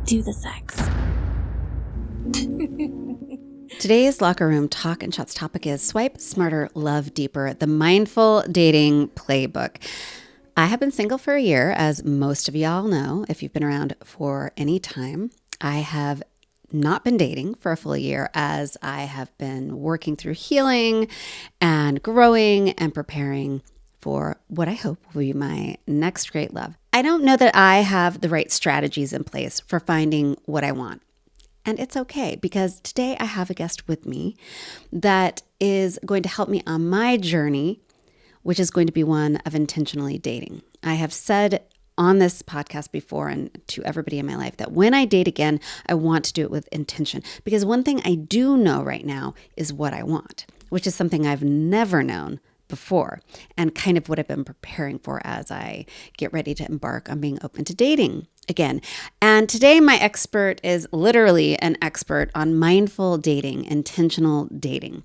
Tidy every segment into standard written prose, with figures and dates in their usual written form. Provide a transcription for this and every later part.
do the sex. Today's Locker Room Talk and Shots topic is Swipe Smarter, Love Deeper, the Mindful Dating Playbook. I have been single for a year, as most of y'all know, if you've been around for any time. I have not been dating for a full year, as I have been working through healing and growing and preparing for what I hope will be my next great love. I don't know that I have the right strategies in place for finding what I want. And it's okay, because today I have a guest with me that is going to help me on my journey, which is going to be one of intentionally dating. I have said on this podcast before and to everybody in my life that when I date again, I want to do it with intention. Because one thing I do know right now is what I want, which is something I've never known before, and kind of what I've been preparing for as I get ready to embark on being open to dating again. And today my expert is literally an expert on mindful dating, intentional dating.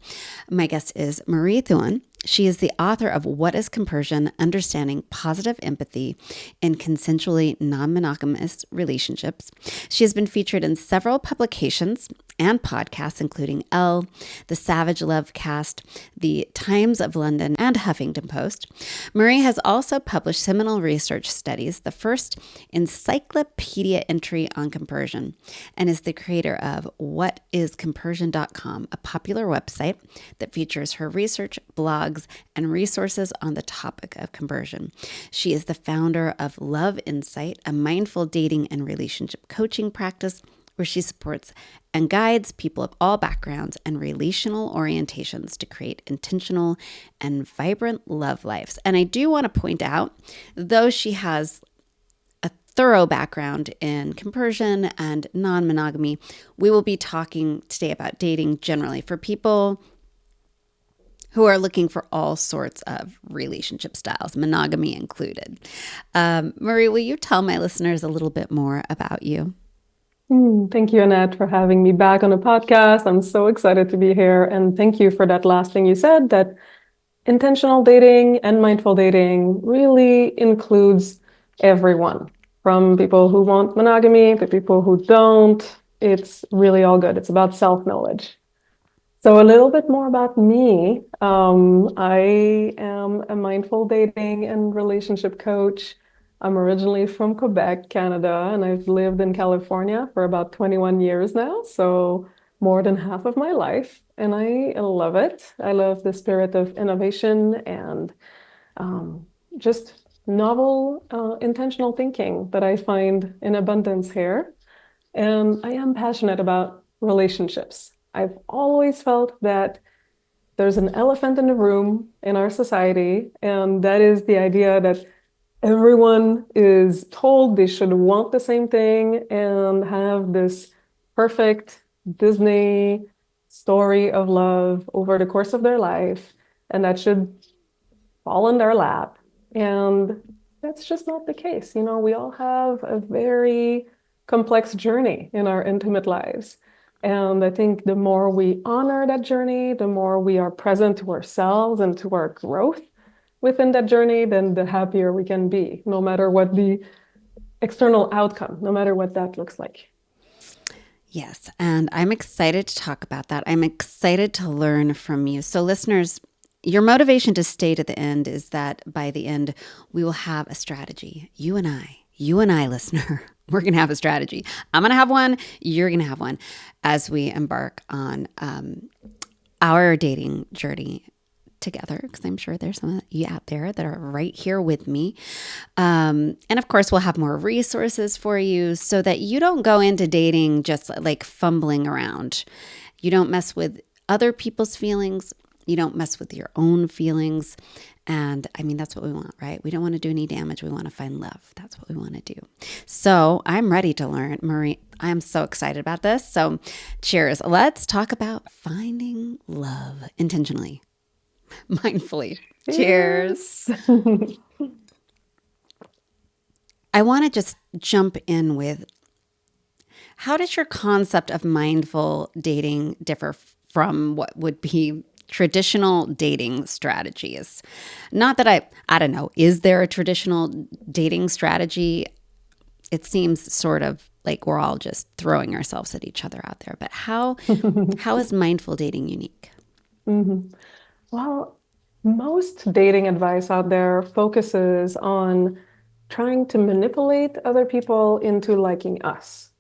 My guest is Marie Thouin. She is the author of What is Compersion? Understanding Positive Empathy in Consensually Non-Monogamous Relationships. She has been featured in several publications and podcasts, including Elle, the Savage Love Cast, the Times of London, and Huffington Post. Marie has also published seminal research studies, the first encyclopedia entry on compersion, and is the creator of whatiscompersion.com, a popular website that features her research, blogs, and resources on the topic of compersion. She is the founder of Love Insight, a mindful dating and relationship coaching practice where she supports and guides people of all backgrounds and relational orientations to create intentional and vibrant love lives. And I do want to point out, though she has a thorough background in compersion and non-monogamy, we will be talking today about dating generally for people who are looking for all sorts of relationship styles, monogamy included. Marie, will you tell my listeners a little bit more about you? Thank you, Annette, for having me back on the podcast. I'm so excited to be here. And thank you for that last thing you said, that intentional dating and mindful dating really includes everyone, from people who want monogamy to people who don't. It's really all good. It's about self-knowledge. So a little bit more about me. I am a mindful dating and relationship coach. I'm originally from Quebec, Canada, and I've lived in California for about 21 years now, so more than half of my life, and I love it. I love the spirit of innovation and just novel, intentional thinking that I find in abundance here. And I am passionate about relationships. I've always felt that there's an elephant in the room in our society, and that is the idea that everyone is told they should want the same thing and have this perfect Disney story of love over the course of their life, and that should fall in their lap. And that's just not the case. We all have a very complex journey in our intimate lives. And I think the more we honor that journey, the more we are present to ourselves and to our growth within that journey, then the happier we can be, no matter what the external outcome, no matter what that looks like. Yes, and I'm excited to talk about that. I'm excited to learn from you. So listeners, your motivation to stay to the end is that by the end, we will have a strategy. You and I, listener, we're going to have a strategy. I'm going to have one. You're going to have one as we embark on our dating journey together, because I'm sure there's some of you out there that are right here with me. And of course, we'll have more resources for you so that you don't go into dating just like fumbling around. You don't mess with other people's feelings. You don't mess with your own feelings. And I mean, that's what we want, right? We don't want to do any damage. We want to find love. That's what we want to do. So I'm ready to learn. Marie, I'm so excited about this. So cheers. Let's talk about finding love intentionally, mindfully. Cheers. I want to just jump in with, how does your concept of mindful dating differ from what would be traditional dating strategies? Not that I don't know, is there a traditional dating strategy? It seems sort of like we're all just throwing ourselves at each other out there. But how is mindful dating unique? Mhm. Well, most dating advice out there focuses on trying to manipulate other people into liking us.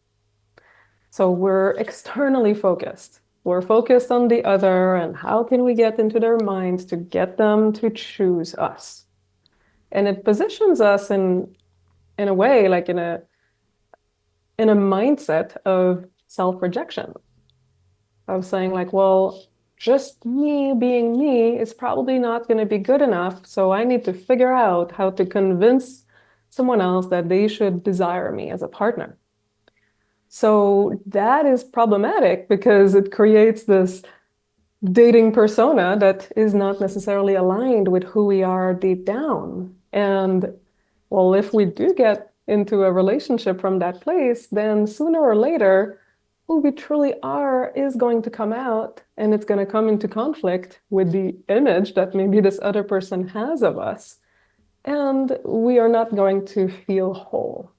So we're externally focused. We're focused on the other and how can we get into their minds to get them to choose us. And it positions us in a way, like in a mindset of self-rejection, of saying like, well, just me being me is probably not going to be good enough. So I need to figure out how to convince someone else that they should desire me as a partner. So that is problematic because it creates this dating persona that is not necessarily aligned with who we are deep down. And well, if we do get into a relationship from that place, then sooner or later, who we truly are is going to come out and it's going to come into conflict with the image that maybe this other person has of us. And we are not going to feel whole.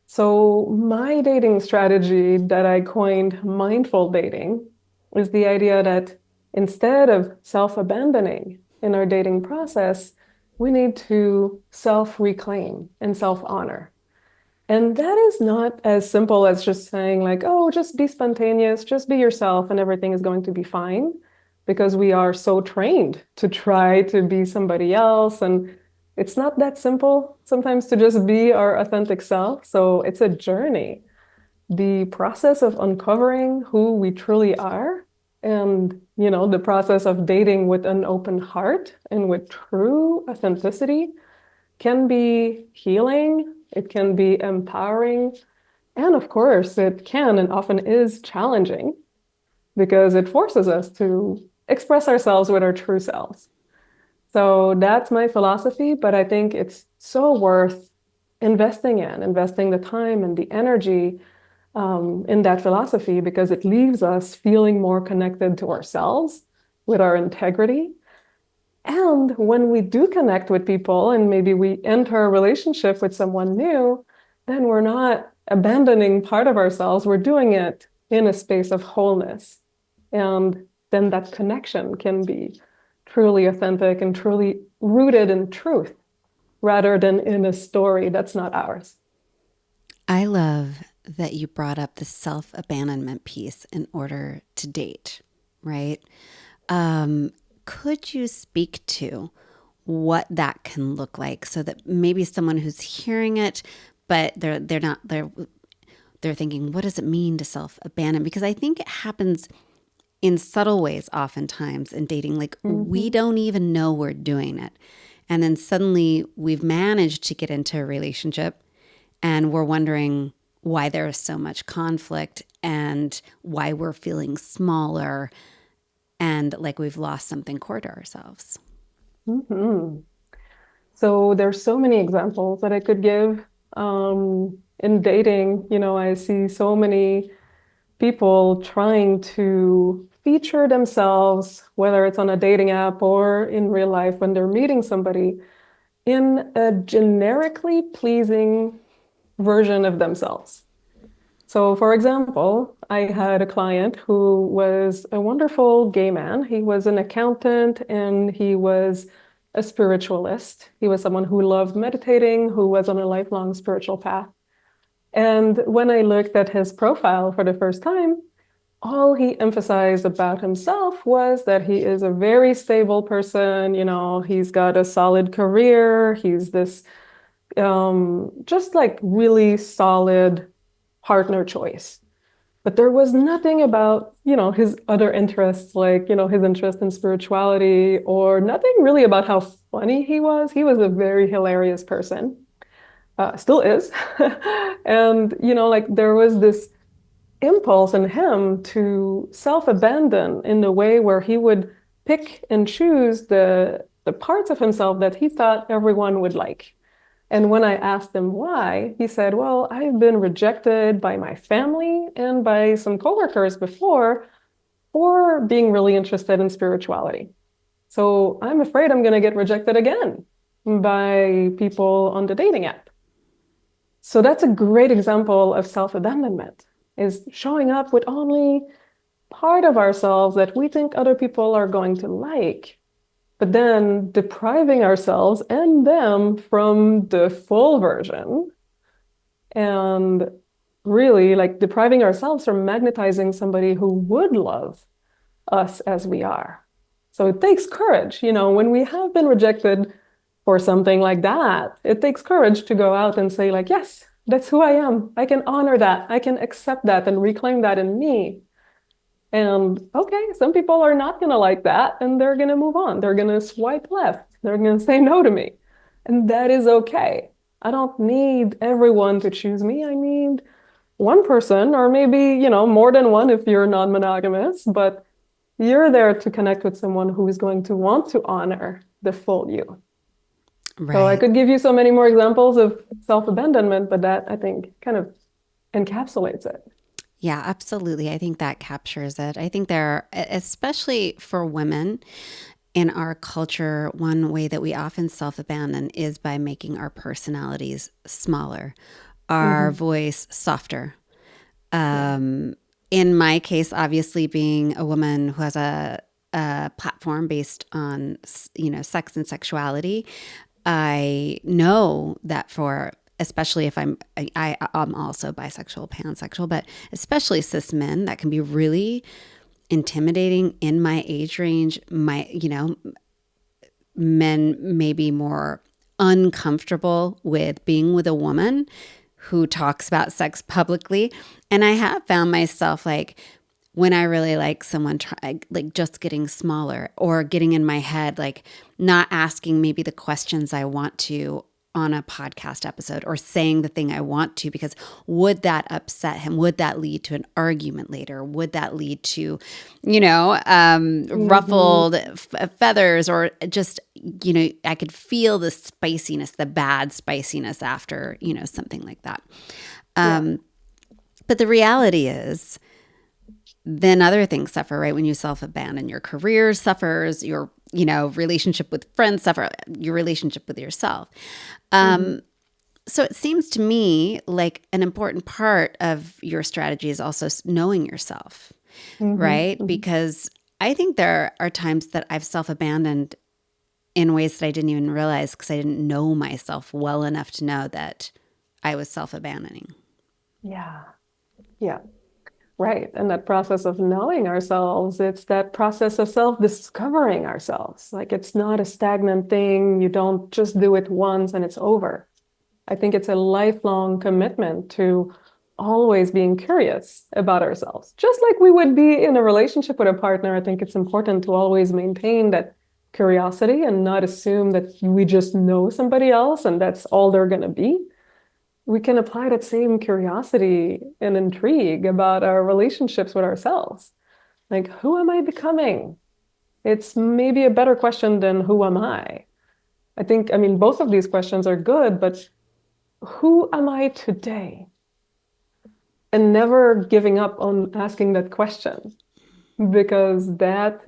So, my dating strategy that I coined mindful dating is the idea that instead of self-abandoning in our dating process, we need to self-reclaim and self-honor. And that is not as simple as just saying, like, oh, just be spontaneous, just be yourself, and everything is going to be fine. Because we are so trained to try to be somebody else. And it's not that simple sometimes to just be our authentic self. So it's a journey. The process of uncovering who we truly are and, the process of dating with an open heart and with true authenticity can be healing, it can be empowering, and of course, it can and often is challenging because it forces us to express ourselves with our true selves. So that's my philosophy, but I think it's so worth investing the time and the energy in that philosophy because it leaves us feeling more connected to ourselves with our integrity and when we do connect with people and maybe we enter a relationship with someone new, then we're not abandoning part of ourselves. We're doing it in a space of wholeness. And then that connection can be truly authentic and truly rooted in truth rather than in a story that's not ours. I love that you brought up the self abandonment piece in order to date, right? Um, could you speak to what that can look like so that maybe someone who's hearing it, but they're thinking, what does it mean to self abandon? Because I think it happens in subtle ways oftentimes in dating. Like we Mhm. don't even know we're doing it. And then suddenly we've managed to get into a relationship and we're wondering why there is so much conflict and why we're feeling smaller and like we've lost something core to ourselves. Mhm. So there's so many examples that I could give. In dating, I see so many people trying to feature themselves, whether it's on a dating app or in real life when they're meeting somebody, in a generically pleasing version of themselves. So, for example, I had a client who was a wonderful gay man. He was an accountant and he was a spiritualist. He was someone who loved meditating, who was on a lifelong spiritual path. And when I looked at his profile for the first time, all he emphasized about himself was that he is a very stable person. He's got a solid career. He's this just like really solid partner choice. But there was nothing about, his other interests, like, his interest in spirituality, or nothing really about how funny he was. He was a very hilarious person, still is. And, like there was this impulse in him to self-abandon in a way where he would pick and choose the parts of himself that he thought everyone would like. And when I asked him why, he said, well, I've been rejected by my family and by some coworkers before for being really interested in spirituality. So I'm afraid I'm going to get rejected again by people on the dating app. So that's a great example of self-abandonment, is showing up with only part of ourselves that we think other people are going to like, but then depriving ourselves and them from the full version, and really like depriving ourselves from magnetizing somebody who would love us as we are. So it takes courage, when we have been rejected for something like that, it takes courage to go out and say, like, yes, that's who I am. I can honor that. I can accept that and reclaim that in me. And okay, some people are not going to like that and they're going to move on. They're going to swipe left. They're going to say no to me. And that is okay. I don't need everyone to choose me. I need one person, or maybe, more than one if you're non-monogamous, but you're there to connect with someone who is going to want to honor the full you. So I Right. could give you so many more examples of self-abandonment, but that I think kind of encapsulates it. Yeah, absolutely. I think that captures it. I think there are, especially for women in our culture, one way that we often self abandon is by making our personalities smaller, our Mm-hmm. voice softer. Yeah. In my case, obviously, being a woman who has a platform based on, sex and sexuality, I know that for especially if I'm also bisexual, pansexual, but especially cis men, that can be really intimidating in my age range. Men may be more uncomfortable with being with a woman who talks about sex publicly. And I have found myself like, when I really like someone, like just getting smaller or getting in my head, like not asking maybe the questions I want to on a podcast episode, or saying the thing I want to, because would that upset him? Would that lead to an argument later? Would that lead to, Mm-hmm. ruffled feathers, or just, I could feel the spiciness, the bad spiciness after, something like that. Yeah. But the reality is, then other things suffer, right? When you self-abandon, your career suffers, your, relationship with friends suffer, your relationship with yourself. Mm-hmm. So it seems to me like an important part of your strategy is also knowing yourself, Mm-hmm. right? Mm-hmm. Because I think there are times that I've self-abandoned in ways that I didn't even realize, because I didn't know myself well enough to know that I was self-abandoning. Yeah. Yeah. Right. And that process of knowing ourselves, it's that process of self-discovering ourselves. Like it's not a stagnant thing. You don't just do it once and it's over. I think it's a lifelong commitment to always being curious about ourselves. Just like we would be in a relationship with a partner, I think it's important to always maintain that curiosity and not assume that we just know somebody else and that's all they're going to be. We can apply that same curiosity and intrigue about our relationships with ourselves. Like, who am I becoming? It's maybe a better question than who am I? I mean, both of these questions are good, but who am I today? And never giving up on asking that question, because that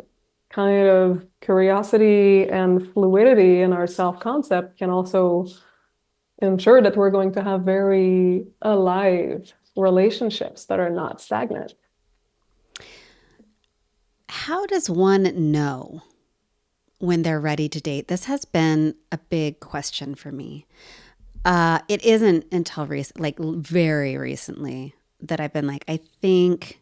kind of curiosity and fluidity in our self-concept can also ensure that we're going to have very alive relationships that are not stagnant. How does one know when they're ready to date? This has been a big question for me. It isn't until like very recently, that I've been like, I think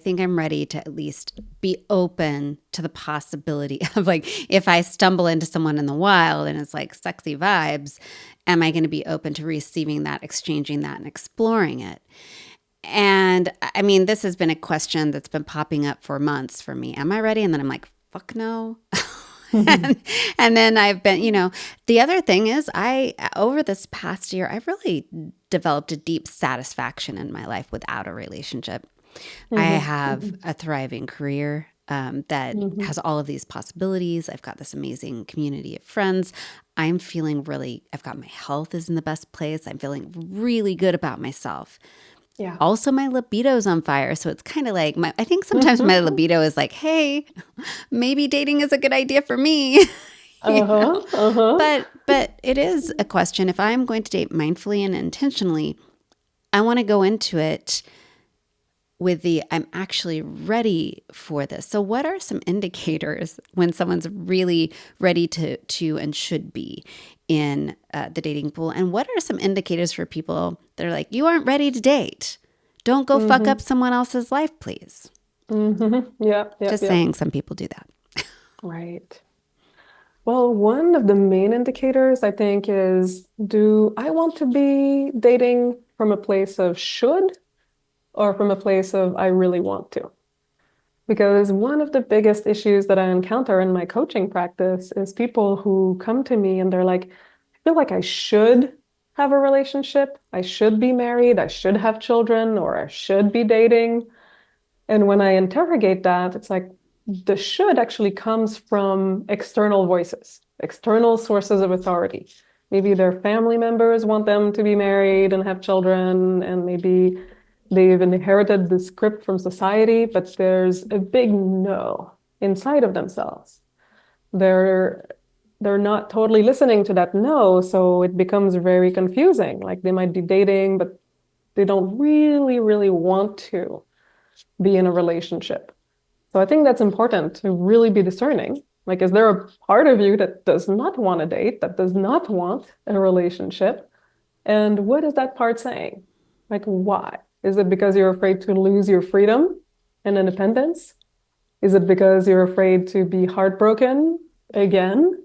I'm ready to at least be open to the possibility of, like, if I stumble into someone in the wild and it's like sexy vibes, am I going to be open to receiving that, exchanging that, and exploring it? And I mean, this has been a question that's been popping up for months for me. Am I ready? And then I'm like, fuck no. Mhm. and, and then I've been, the other thing is, over this past year, I've really developed a deep satisfaction in my life without a relationship. I Mhm. have Mhm. a thriving career that Mhm. has all of these possibilities. I've got this amazing community of friends. I've got my health is in the best place. I'm feeling really good about myself. Yeah. Also, my libido's on fire. So it's kind of like, I think sometimes my libido is like, hey, maybe dating is a good idea for me. Uh-huh. Uh-huh. But it is a question. If I'm going to date mindfully and intentionally, I want to go into it with the I'm actually ready for this. So what are some indicators when someone's really ready to and should be in the dating pool? And what are some indicators for people that are like, you aren't ready to date? Don't go fuck up Mm-hmm. someone else's life, please. Mm-hmm. Yep, yep, Just yep. saying, some people do that. Right. Well, one of the main indicators I think is, do I want to be dating from a place of should or from a place of I really want to? Because one of the biggest issues that I encounter in my coaching practice is people who come to me and they're like, I feel like I should have a relationship, I should be married, I should have children, or I should be dating. And when I interrogate that, it's like the should actually comes from external voices, external sources of authority. Maybe their family members want them to be married and have children, and maybe they've inherited the script from society, but there's a big no inside of themselves. They're they're not totally listening to that no, so it becomes very confusing. Like they might be dating, but they don't really, really want to be in a relationship. So I think that's important to really be discerning. Like, is there a part of you that does not want to date, that does not want a relationship? And what is that part saying? Like, why? Is it because you're afraid to lose your freedom and independence? Is it because you're afraid to be heartbroken again?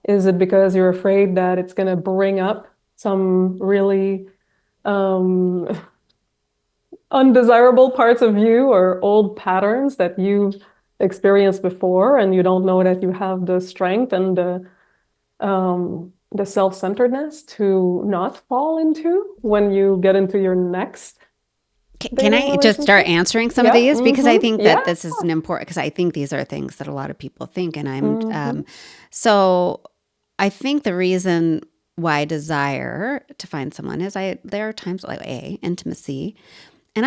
Is it because you're afraid that it's going to bring up some really um, undesirable parts of you or old patterns that you've experienced before and you don't know that you have the strength and the self-centeredness to not fall into when you get into your next Can dating I just start relationship? answering some of Yeah, these? Because I mm-hmm, think yeah, that this is an important, because I think these are things that a lot of people think. And mm-hmm, so I think the reason why I desire to find someone is there are times like intimacy. And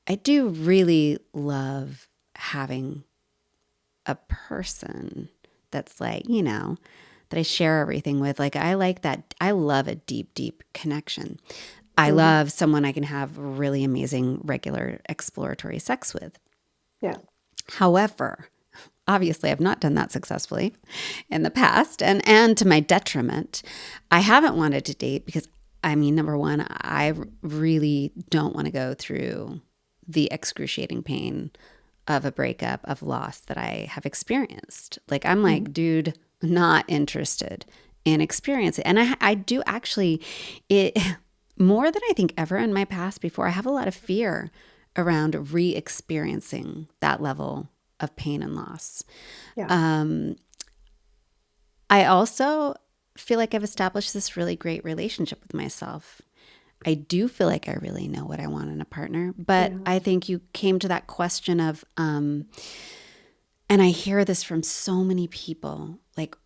I do really love having a person that's like, that I share everything with. Like, I like that. I love a deep, deep connection. I mm-hmm, love someone I can have really amazing, regular exploratory sex with. yeah, However, obviously I've not done that successfully in the past, and to my detriment. I haven't wanted to date because, I mean, number one, I really don't want to go through the excruciating pain of a breakup, of loss that I have experienced. Like, I'm mm-hmm, like, dude, not interested in experiencing. And I do actually, it more than I think ever in my past before, I have a lot of fear around re-experiencing that level of pain and loss. yeah, Um, I also feel like I've established this really great relationship with myself. I do feel like I really know what I want in a partner, but yeah, I think you came to that question of, and I hear this from so many people, like,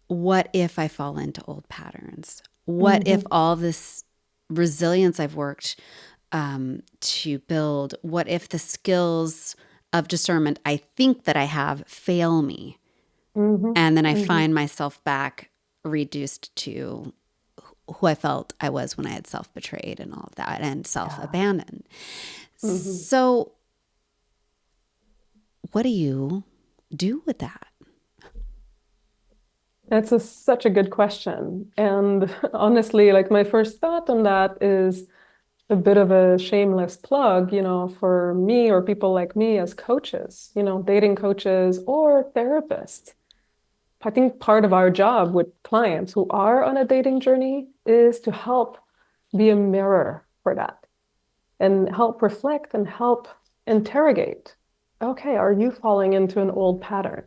what if I fall into old patterns? What if mm-hmm, all this resilience I've worked to build, what if the skills of discernment I think that I have fail me? mm-hmm, And then I mm-hmm, find myself back reduced to who I felt I was when I had self betrayed and all of that and self yeah, abandoned. mm-hmm. So, what do you do with that? That's such a good question. And honestly, like my first thought on that is a bit of a shameless plug, for me or people like me as coaches, dating coaches or therapists. I think part of our job with clients who are on a dating journey is to help be a mirror for that and help reflect and help interrogate. Okay, are you falling into an old pattern?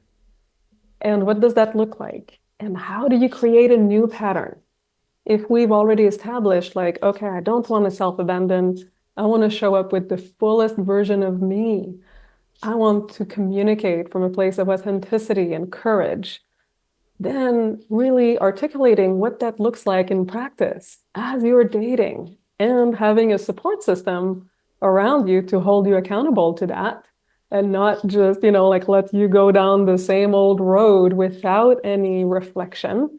And what does that look like? And how do you create a new pattern? If we've already established, like, okay, I don't want to self abandon, I want to show up with the fullest version of me. I want to communicate from a place of authenticity and courage. Then, really articulating what that looks like in practice as you're dating and having a support system around you to hold you accountable to that. and not just, like let you go down the same old road without any reflection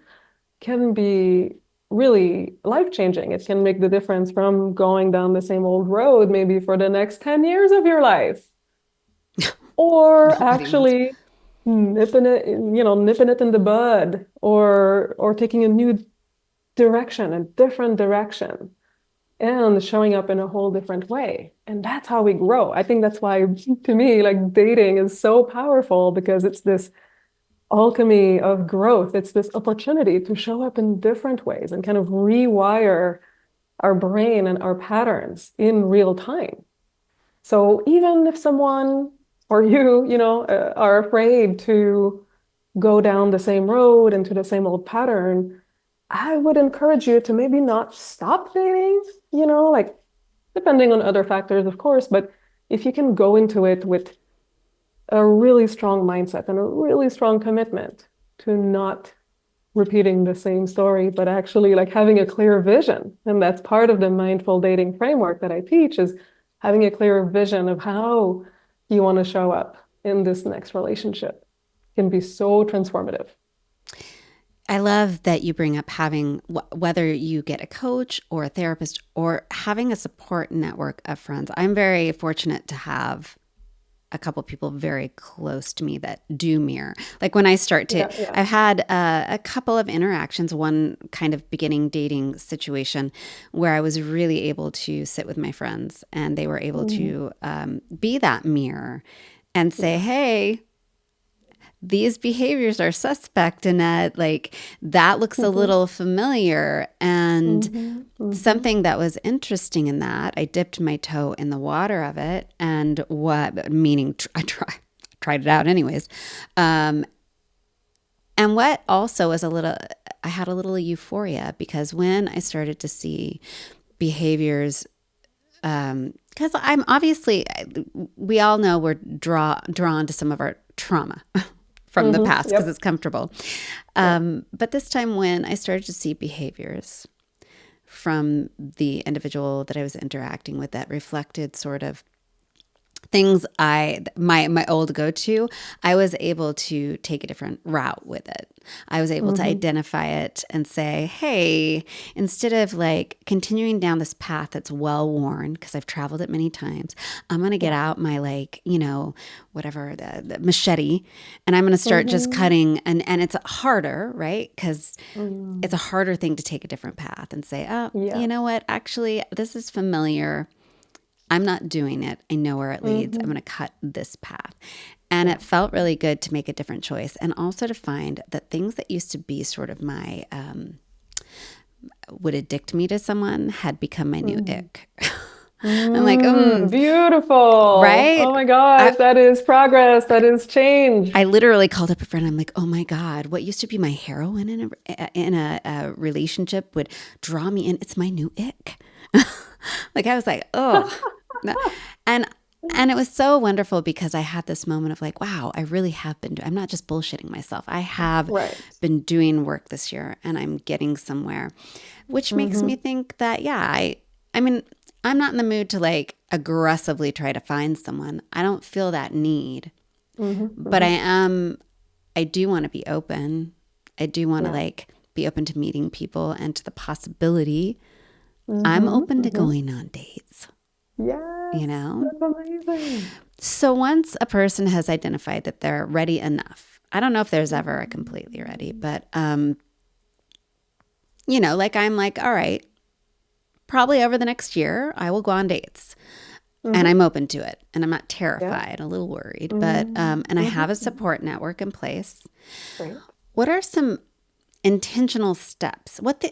can be really life-changing. It can make the difference from going down the same old road maybe for the next 10 years of your life, or Nobody wants. actually nipping it in the bud, or taking a new direction, a different direction, and showing up in a whole different way. And that's how we grow. I think that's why, to me, like dating is so powerful because it's this alchemy of growth. It's this opportunity to show up in different ways and kind of rewire our brain and our patterns in real time. So even if someone or you are afraid to go down the same road into the same old pattern, I would encourage you to maybe not stop dating, like depending on other factors, of course, but if you can go into it with a really strong mindset and a really strong commitment to not repeating the same story, but actually like having a clear vision. And that's part of the mindful dating framework that I teach is having a clear vision of how you want to show up in this next relationship can be so transformative. I love that you bring up having, whether you get a coach or a therapist or having a support network of friends. I'm very fortunate to have a couple people very close to me that do mirror. Like when I start to, Yeah, yeah. I've had a couple of interactions, one kind of beginning dating situation where I was really able to sit with my friends and they were able Mhm. to be that mirror and say, Yeah. hey, these behaviors are suspect, Annette. Like that looks a Mhm. little familiar. And Mhm. Mhm. something that was interesting in that, I dipped my toe in the water of it, and what meaning tried it out anyways. Um, and what also was a little, I had a little euphoria because when I started to see behaviors, because I'm obviously, we all know we're drawn to some of our trauma from the Mhm. past because it's Yep. comfortable. Yeah. But this time when I started to see behaviors from the individual that I was interacting with that reflected sort of things my old go-to, I was able to take a different route with it. I was able to Mhm. identify it and say, hey, instead of like continuing down this path that's well worn because I've traveled it many times, I'm going to get Yeah. out my like, whatever, the machete, and I'm going to start just Mhm. cutting, and it's harder, right? Because it's a Mm. harder thing to take a different path and say, oh, you Yeah. know what? Actually, this is familiar. I'm not doing it. I know where it leads. I'm going Mhm. to cut this path. And Yeah. it felt really good to make a different choice and also to find that things that used to be sort of my, would addict me to someone had become my new Mm. ick. I'm like, Beautiful. right? Oh my gosh, I, that is progress. That is change. I literally called up a friend. I'm like, oh my God, what used to be my heroine in a relationship would draw me in. It's my new ick. Like I was like, oh, no. and and it was so wonderful because I had this moment of like, wow, I really have been. I'm not just bullshitting myself. I have Right. been doing work this year, and I'm getting somewhere, which makes me Mm-hmm. think that yeah, I mean, I'm not in the mood to like aggressively try to find someone. I don't feel that need, Mm-hmm. but Mm-hmm. I do want to be open. I do want to Yeah. like be open to meeting people and to the possibility. I'm Mm-hmm. open to Mm-hmm. going on dates, you Yes, know? that's amazing. So once a person has identified that they're ready enough, I don't know if there's ever a completely ready, but like I'm like, all right, probably over the next year, I will go on dates. And Mm-hmm. I'm open to it. And I'm not Yeah. terrified, a little worried, but Mm-hmm. and I have a Mm-hmm. support network in place. Great. What are some intentional steps? What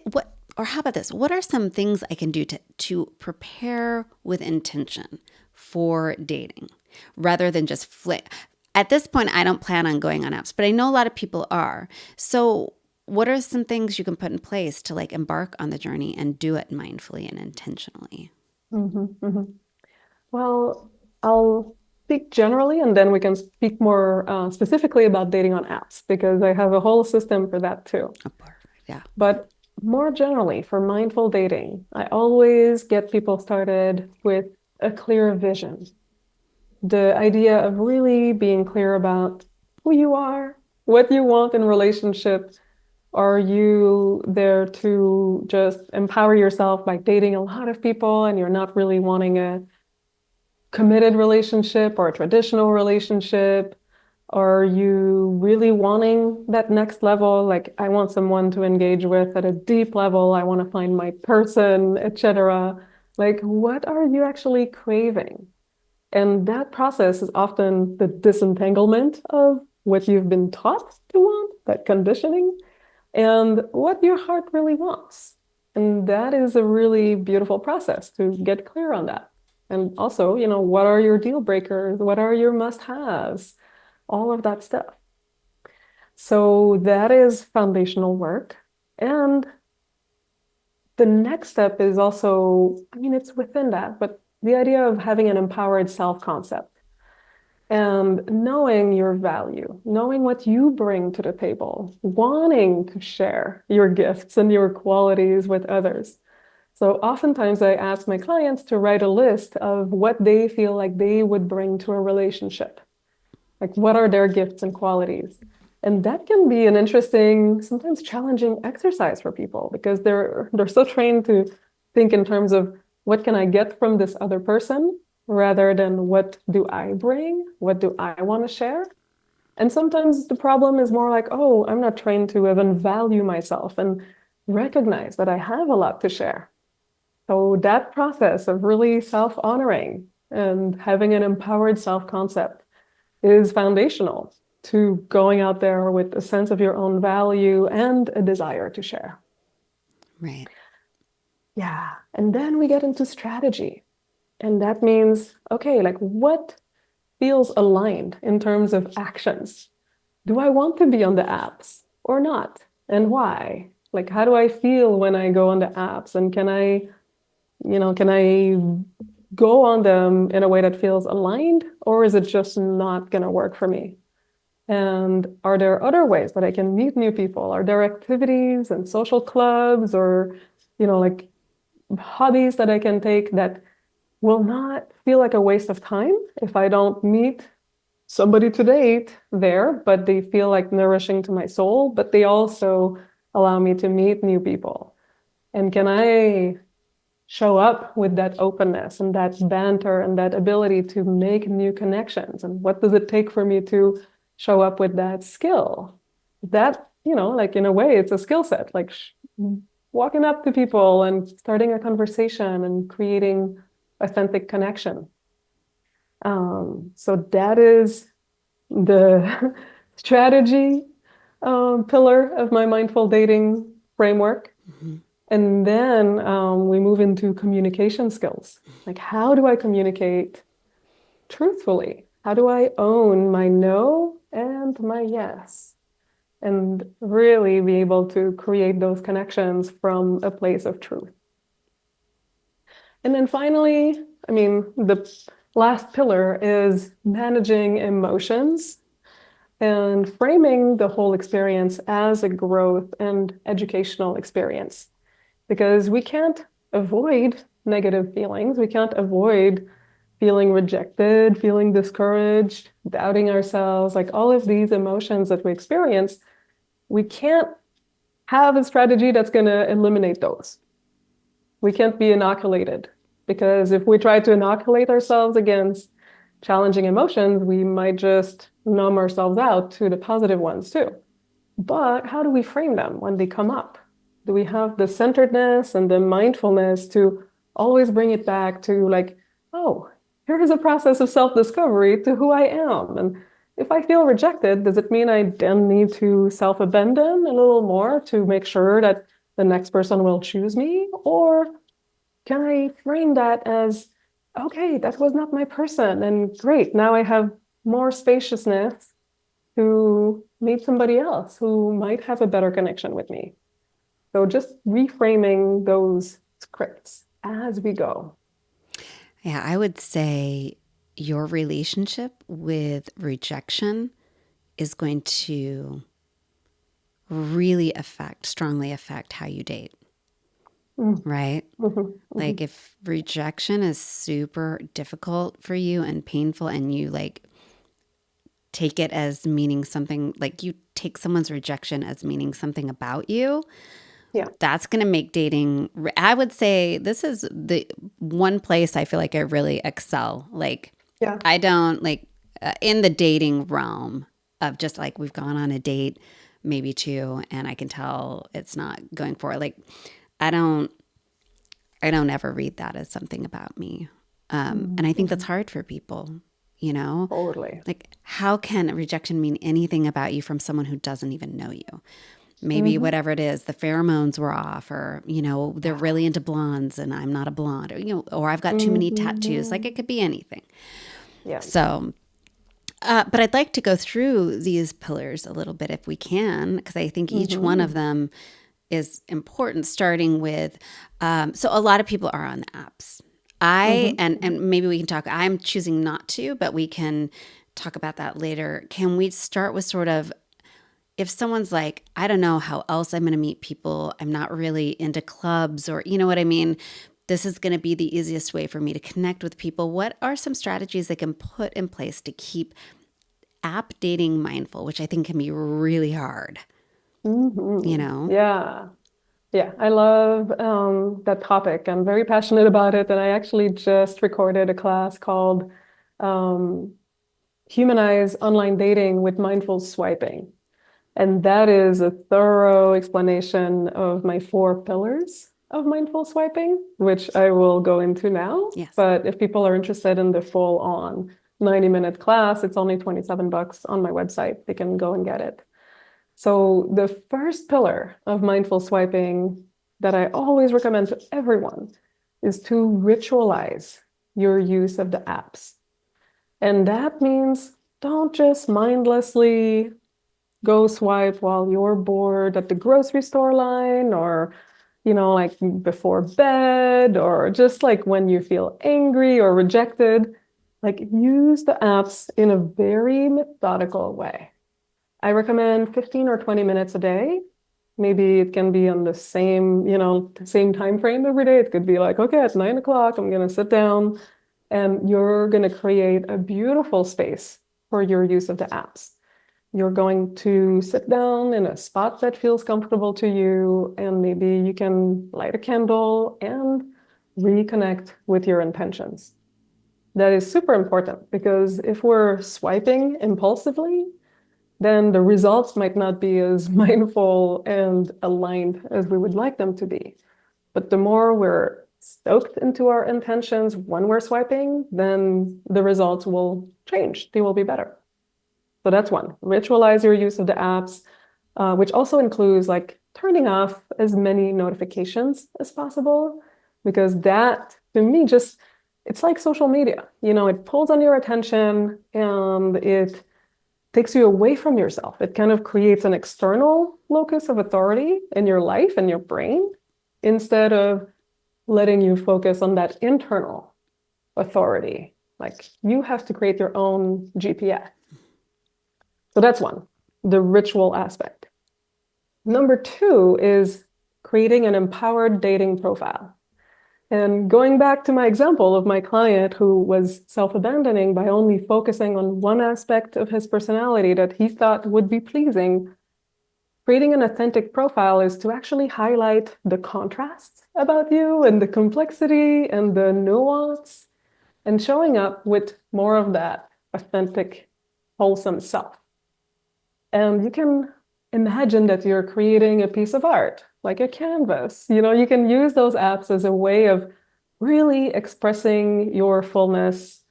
or how about this? What are some things I can do to prepare with intention for dating rather than just flick? At this point, I don't plan on going on apps, but I know a lot of people are. So, what are some things you can put in place to like embark on the journey and do it mindfully and intentionally? Mm-hmm. Mm-hmm. Well, I'll speak generally, and then we can speak more specifically about dating on apps because I have a whole system for that too. Oh, perfect. Yeah. But more generally, for mindful dating, I always get people started with a clear vision. the idea of really being clear about who you are, what you want in relationship. Are you there to just empower yourself by dating a lot of people and you're not really wanting a committed relationship or a traditional relationship? Are you really wanting that next level? Like, I want someone to engage with at a deep level. I want to find my person, etc. Like, what are you actually craving? And that process is often the disentanglement of what you've been taught to want, that conditioning, and what your heart really wants. And that is a really beautiful process to get clear on that. And also, what are your deal breakers? What are your must-haves? All of that stuff. So that is foundational work. And the next step is also, I mean, it's within that, but the idea of having an empowered self-concept and knowing your value, knowing what you bring to the table, wanting to share your gifts and your qualities with others. So oftentimes I ask my clients to write a list of what they feel like they would bring to a relationship. Like, what are their gifts and qualities? And that can be an interesting, sometimes challenging exercise for people because they're so trained to think in terms of what can I get from this other person rather than what do I bring? What do I want to share? And sometimes the problem is more like, oh, I'm not trained to even value myself and recognize that I have a lot to share. So that process of really self-honoring and having an empowered self-concept is foundational to going out there with a sense of your own value and a desire to share. Right. Yeah. And then we get into strategy. And that means, okay, like what feels aligned in terms of actions? Do I want to be on the apps or not? And why? Like, how do I feel when I go on the apps? And can I go on them in a way that feels aligned, or is it just not going to work for me? And are there other ways that I can meet new people? Are there activities and social clubs or, like hobbies that I can take that will not feel like a waste of time if I don't meet somebody to date there, but they feel like nourishing to my soul, but they also allow me to meet new people. And can I show up with that openness and that banter and that ability to make new connections? And what does it take for me to show up with that skill? That, like in a way, it's a skill set, like walking up to people and starting a conversation and creating authentic connection. So that is the strategy pillar of my mindful dating framework. Mm-hmm. And then we move into communication skills. Like, how do I communicate truthfully? How do I own my no and my yes? And really be able to create those connections from a place of truth. And then finally, I mean, the last pillar is managing emotions and framing the whole experience as a growth and educational experience. Because we can't avoid negative feelings. We can't avoid feeling rejected, feeling discouraged, doubting ourselves, like all of these emotions that we experience. We can't have a strategy that's going to eliminate those. We can't be inoculated because if we try to inoculate ourselves against challenging emotions, we might just numb ourselves out to the positive ones too. But how do we frame them when they come up? Do we have the centeredness and the mindfulness to always bring it back to like, oh, here is a process of self-discovery to who I am. And if I feel rejected, does it mean I then need to self-abandon a little more to make sure that the next person will choose me? Or can I frame that as, okay, that was not my person, and great, now I have more spaciousness to meet somebody else who might have a better connection with me. So just reframing those scripts as we go. Yeah, I would say your relationship with rejection is going to really strongly affect how you date. Mm. right? Mhm. Like Mhm. if rejection is super difficult for you and painful and you like take it as meaning something, like you take someone's rejection as meaning something about you, Yeah. that's going to make dating, I would say this is the one place I feel like I really excel. Like Yeah. I don't like in the dating realm of just like we've gone on a date, maybe two, and I can tell it's not going for it. Like I don't, I don't ever read that as something about me. And I think that's Mhm. hard for people, you know? Totally. Like, how can rejection mean anything about you from someone who doesn't even know you? Maybe Hmm. whatever it is, the pheromones were off, or, you know, they're Yeah. really into blondes and I'm not a blonde, or, you know, or I've got too many tattoos. Like, it Hmm. could be anything. Yeah. So, but I'd like to go through these pillars a little bit if we can, because I think each one of Hmm. them is important, starting with so a lot of people are on the apps. Hmm. And maybe we can talk, I'm choosing not to, but we can talk about that later. Can we start with sort of if someone's like, I don't know how else I'm going to meet people, I'm not really into clubs, or you know what I mean, this is going to be the easiest way for me to connect with people. What are some strategies they can put in place to keep app dating mindful, which I think can be really hard, you Hmm. know? Yeah. Yeah. I love that topic. I'm very passionate about it. And I actually just recorded a class called um, Humanize Online Dating with Mindful Swiping. And that is a thorough explanation of my four pillars of mindful swiping, which I will go into now. Yes. But if people are interested in the full on 90-minute class, it's only $27 on my website. They can go and get it. So the first pillar of mindful swiping that I always recommend to everyone is to ritualize your use of the apps. And that means don't just mindlessly go swipe while you're bored at the grocery store line or, like before bed or just like when you feel angry or rejected. Like use the apps in a very methodical way. I recommend 15 or 20 minutes a day. Maybe it can be on the same, same time frame every day. It could be like, okay, it's 9 o'clock. I'm going to sit down and you're going to create a beautiful space for your use of the apps. You're going to sit down in a spot that feels comfortable to you, and maybe you can light a candle and reconnect with your intentions. That is super important because if we're swiping impulsively, then the results might not be as mindful and aligned as we would like them to be. But the more we're stoked into our intentions when we're swiping, then the results will change. They will be better. So that's one. Ritualize your use of the apps, which also includes like turning off as many notifications as possible, because that to me just it's like social media. It pulls on your attention and it takes you away from yourself. It kind of creates an external locus of authority in your life and your brain instead of letting you focus on that internal authority. Like you have to create your own GPS. So that's one, the ritual aspect. Number two is creating an empowered dating profile. And going back to my example of my client who was self-abandoning by only focusing on one aspect of his personality that he thought would be pleasing, creating an authentic profile is to actually highlight the contrasts about you and the complexity and the nuance and showing up with more of that authentic, wholesome self. And you can imagine that you're creating a piece of art, like a canvas. You can use those apps as a way of really expressing your fullness,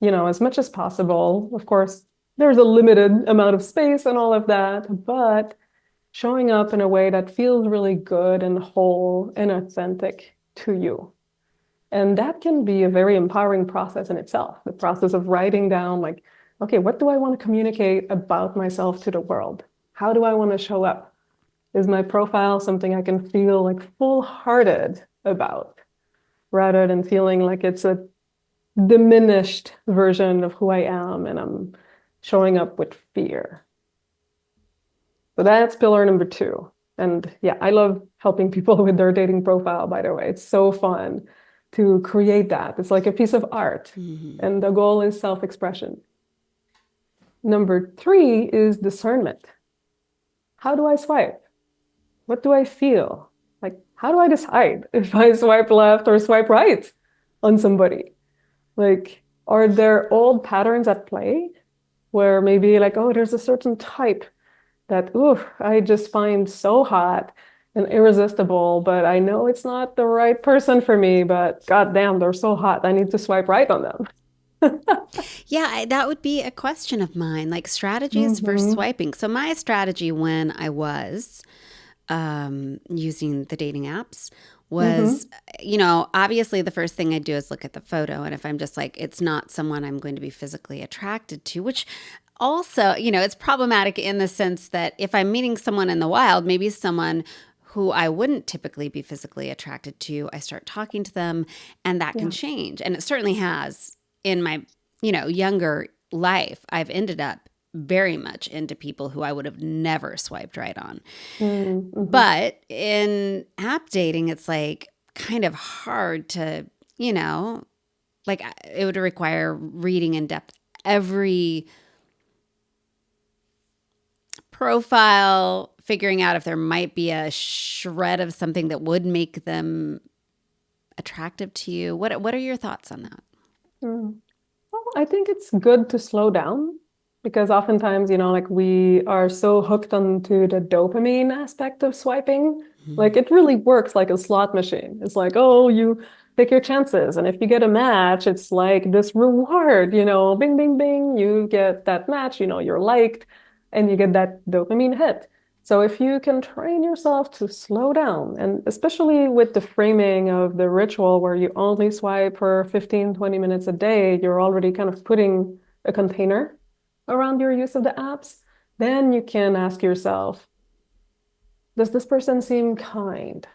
as much as possible. Of course, there's a limited amount of space and all of that, but showing up in a way that feels really good and whole and authentic to you. And that can be a very empowering process in itself, the process of writing down, like, okay, what do I want to communicate about myself to the world? How do I want to show up? Is my profile something I can feel like full-hearted about rather than feeling like it's a diminished version of who I am and I'm showing up with fear? So that's pillar number two. And yeah, I love helping people with their dating profile, by the way. It's so fun to create that. It's like a piece of art. Mm-hmm. And the goal is self-expression. Number three is discernment. How do I swipe? What do I feel? Like, how do I decide if I swipe left or swipe right on somebody? Like, are there old patterns at play where maybe like, oh, there's a certain type that, ooh, I just find so hot and irresistible, but I know it's not the right person for me, but goddamn, they're so hot. I need to swipe right on them. Yeah, that would be a question of mine, like strategies for Mm-hmm. swiping. So my strategy when I was using the dating apps was, Mm-hmm. obviously the first thing I do is look at the photo. And if I'm just like, it's not someone I'm going to be physically attracted to, which also, it's problematic in the sense that if I'm meeting someone in the wild, maybe someone who I wouldn't typically be physically attracted to, I start talking to them and that can Yeah. change. And it certainly has in my, younger life. I've ended up very much into people who I would have never swiped right on. Mm-hmm. But in app dating, it's like kind of hard to, like it would require reading in depth every profile, figuring out if there might be a shred of something that would make them attractive to you. What are your thoughts on that? Mm. Well, I think it's good to slow down because oftentimes, like we are so hooked onto the dopamine aspect of swiping. Mm-hmm. Like it really works like a slot machine. It's like, oh, you take your chances. And if you get a match, it's like this reward, bing, bing, bing. You get that match, you're liked and you get that dopamine hit. So if you can train yourself to slow down, and especially with the framing of the ritual where you only swipe for 15, 20 minutes a day, you're already kind of putting a container around your use of the apps. Then you can ask yourself, does this person seem kind?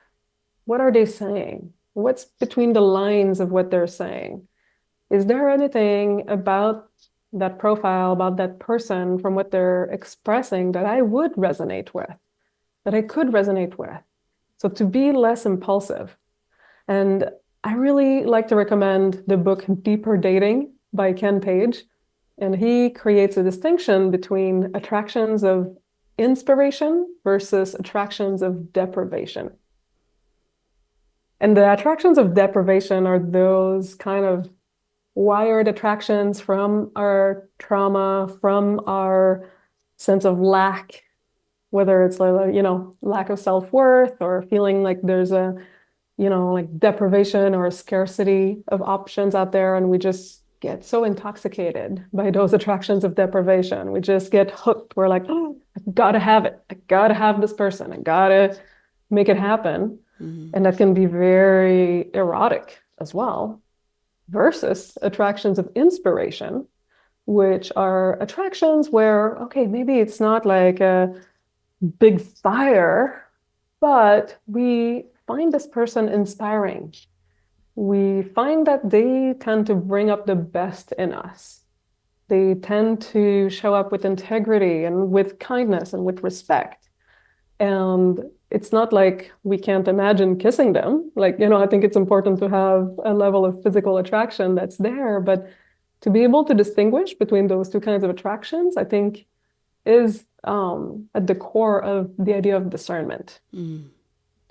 What are they saying? What's between the lines of what they're saying? Is there anything about that profile, about that person from what they're expressing that I would resonate with, that I could resonate with? So to be less impulsive. And I really like to recommend the book Deeper Dating by Ken Page. And he creates a distinction between attractions of inspiration versus attractions of deprivation. And the attractions of deprivation are those kind of wired attractions from our trauma, from our sense of lack, whether it's lack of self-worth or feeling like there's a like deprivation or a scarcity of options out there. And we just get so intoxicated by those attractions of deprivation. We just get hooked. We're like, oh, I gotta have it. I gotta have this person. I gotta make it happen. Mm-hmm. And that can be very erotic as well, versus attractions of inspiration, which are attractions where, okay, maybe it's not like a big fire, but we find this person inspiring. We find that they tend to bring up the best in us. They tend to show up with integrity and with kindness and with respect. And it's not like we can't imagine kissing them. Like, I think it's important to have a level of physical attraction that's there, but to be able to distinguish between those two kinds of attractions, I think is at the core of the idea of discernment. Mm.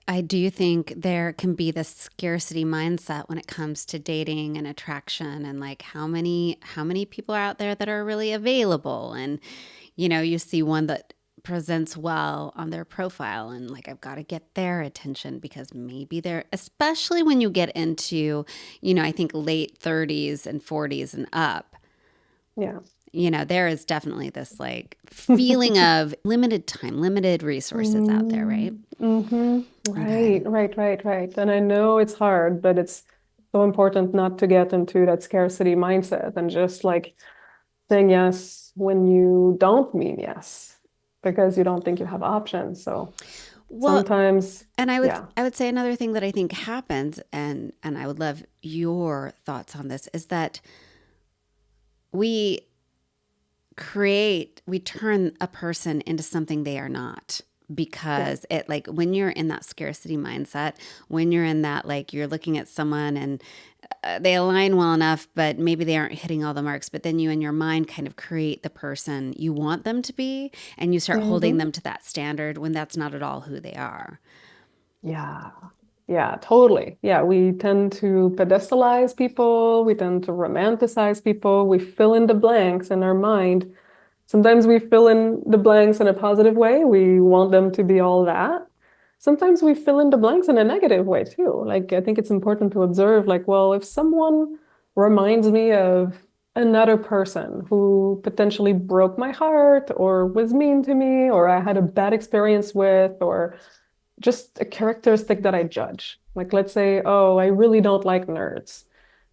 I do think there can be this scarcity mindset when it comes to dating and attraction and like how many people are out there that are really available and you see one that presents well on their profile and like I've got to get their attention because maybe they're especially when you get into I think late 30s and 40s and up. Yeah. There is definitely this like feeling of limited time, limited resources out there, right? Mm-hmm. Okay. Right, right, right, right. And I know it's hard, but it's so important not to get into that scarcity mindset and just like saying yes when you don't mean yes because you don't think you have options. So Well, sometimes, and I would yeah, I would say another thing that I think happens and I would love your thoughts on this is that we we turn a person into something they are not. Yeah. because it, like, when you're in that scarcity mindset, when you're in that, like, you're looking at someone and they align well enough, but maybe they aren't hitting all the marks, but then you in your mind kind of create the person you want them to be, and you start holding Hmm. them to that standard when that's not at all who they are. Yeah. Yeah, totally. Yeah, we tend to pedestalize people, we tend to romanticize people, we fill in the blanks in our mind. Sometimes we fill in the blanks in a positive way. We want them to be all that. Sometimes we fill in the blanks in a negative way too. Like, I think it's important to observe, like, well, if someone reminds me of another person who potentially broke my heart or was mean to me or I had a bad experience with, or just a characteristic that I judge. Like, let's say, oh, I really don't like nerds.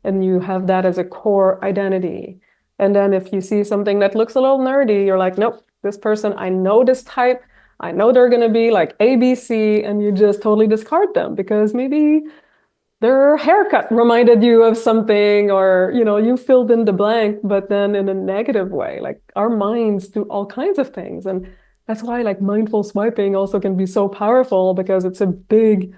And you have that as a core identity. And then if you see something that looks a little nerdy, you're like, nope, this person, I know this type. I know they're going to be like ABC, and you just totally discard them because maybe their haircut reminded you of something, or you filled in the blank, but then in a negative way. Like, our minds do all kinds of things, and that's why like mindful swiping also can be so powerful, because it's a big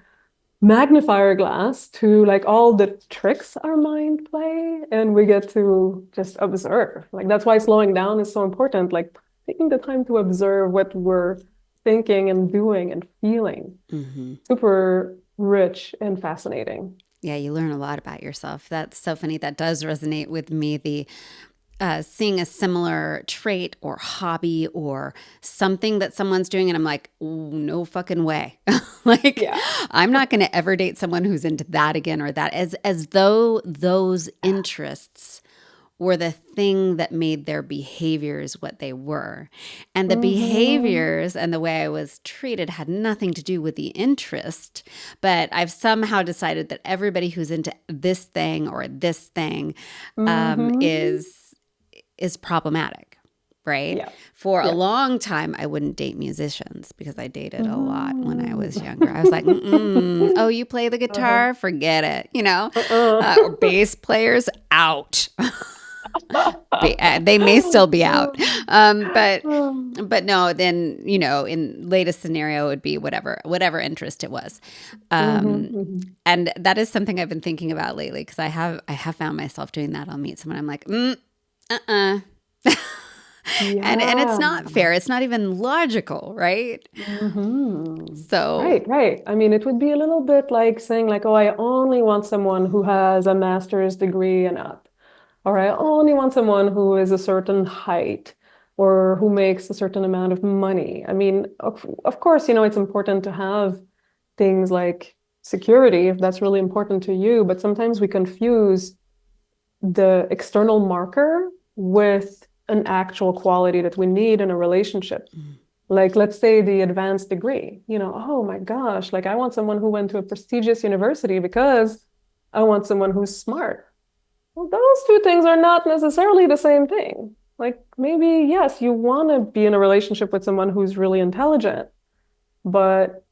magnifier glass to like all the tricks our mind play, and we get to just observe. Like, that's why slowing down is so important, like taking the time to observe what we're thinking and doing and feeling. Mm-hmm. Super rich and fascinating. Yeah, you learn a lot about yourself. That's so funny. That does resonate with me. The seeing a similar trait or hobby or something that someone's doing, and I'm like, "Ooh, no fucking way!" Like, Yeah. I'm not going to ever date someone who's into that again or that, as though those interests were the thing that made their behaviors what they were. And the Mm-hmm. behaviors and the way I was treated had nothing to do with the interest. But I've somehow decided that everybody who's into this thing or this thing um, Mm-hmm. is is problematic. Right. Yeah. For a Yeah. long time, I wouldn't date musicians because I dated a lot when I Mm. was younger. I was like, mm-mm. Oh, you play the Uh-huh. guitar? Forget it. Or Uh-uh. bass players out. They may still be out, but no. Then in latest scenario, it would be whatever interest it was, Mhm, um, mhm. and that is something I've been thinking about lately because I have found myself doing that. I'll meet someone, I'm like, uh-uh. And it's Yeah. not fair. It's not even logical, right? Mhm. So, Right, right. I mean, it would be a little bit like saying like, oh, I only want someone who has a master's degree and up, or I only want someone who is a certain height or who makes a certain amount of money. I mean, of course, it's important to have things like security if that's really important to you, but sometimes we confuse the external marker with an actual quality that we need in a relationship. Like, let's say the advanced degree, oh my gosh, like I want someone who went to a prestigious university because I want someone who's smart. Well, those two things are not necessarily the same thing. Like, maybe, yes, you want to be in a relationship with someone who's really intelligent, but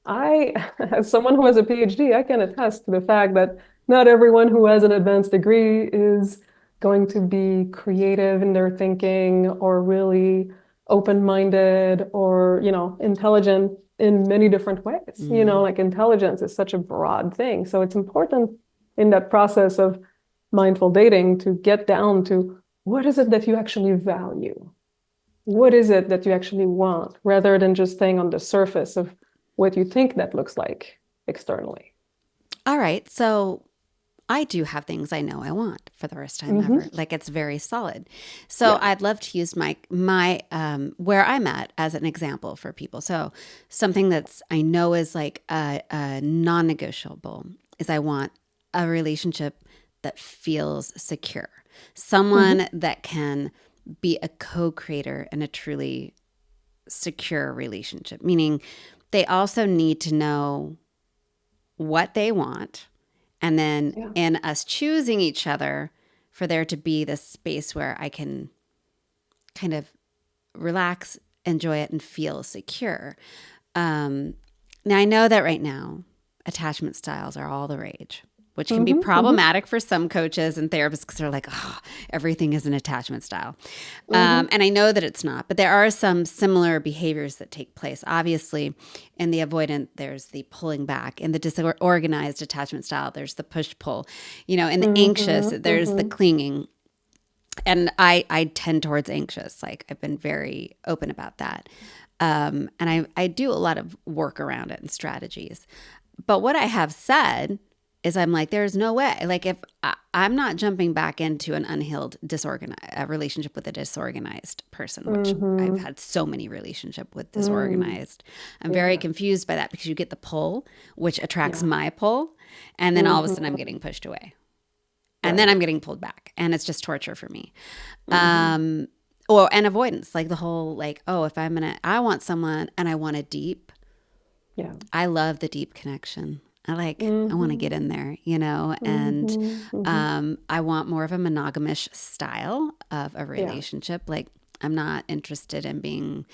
as someone who has a PhD, I can attest to the fact that not everyone who has an advanced degree is going to be creative in their thinking or really open-minded or, intelligent in many different ways. mm, Like, intelligence is such a broad thing. So it's important in that process of mindful dating to get down to what is it that you actually value? What is it that you actually want, rather than just staying on the surface of what you think that looks like externally. all right. So I do have things I know I want for the first time ever. Hmm. Like, it's very solid. So Yeah. I'd love to use my where I'm at as an example for people. So something that's I know is like a non-negotiable is I want a relationship that feels secure. Someone Hmm. that can be a co-creator in a truly secure relationship, meaning they also need to know what they want, and then Yeah. in us choosing each other, for there to be this space where I can kind of relax, enjoy it, and feel secure. Um, Now, I know that right now, attachment styles are all the rage. which can be Mm-hmm. Mm-hmm. problematic for some coaches and therapists because they're like, oh, everything is an attachment style. Mm-hmm. And I know that it's not, but there are some similar behaviors that take place. Obviously, in the avoidant, there's the pulling back. In the disorganized attachment style, there's the push pull. In the anxious, Mm-hmm. there's the Mm-hmm. clinging. And I tend towards anxious. Like I've been very open about that. And I do a lot of work around it and strategies. But what I have said is I'm like, there's no way. Like if I'm not jumping back into an unhealed, disorganized relationship with a disorganized person, which I've Mm-hmm. had so many relationship with Mm. disorganized. I'm very Yeah. confused by that because you get the pull, which attracts Yeah. my pull, and then all of a sudden I'm Mm-hmm. getting pushed away, and then Right. I'm getting pulled back, and it's just torture for me. Mm-hmm. Or an avoidance, like the whole like, oh, if I want someone and I want a deep, Yeah. I love the deep connection. I want to Mm-hmm. get in there, and Mm-hmm. Mm-hmm. I want more of a monogamish style of a Yeah. relationship. Like, I'm not interested in being,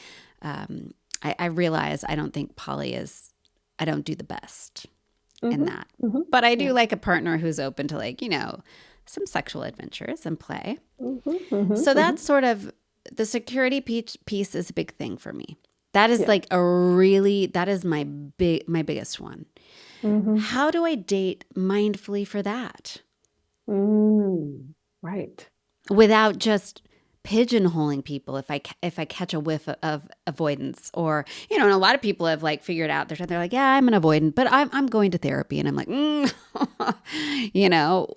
I realize I don't think poly is, I don't do the best in Mm-hmm. that. Mm-hmm. But I do Yeah. like a partner who's open to, like, some sexual adventures and play. Mm-hmm. Mm-hmm. So Mm-hmm. that's sort of the security piece is a big thing for me. That is Yeah. like that is my biggest one. Mm-hmm. How do I date mindfully for that Mm. Right. without just pigeonholing people if I catch a whiff of avoidance, or and a lot of people have like figured out they're like, yeah, I'm an avoidant, but I'm going to therapy, and I'm like, you know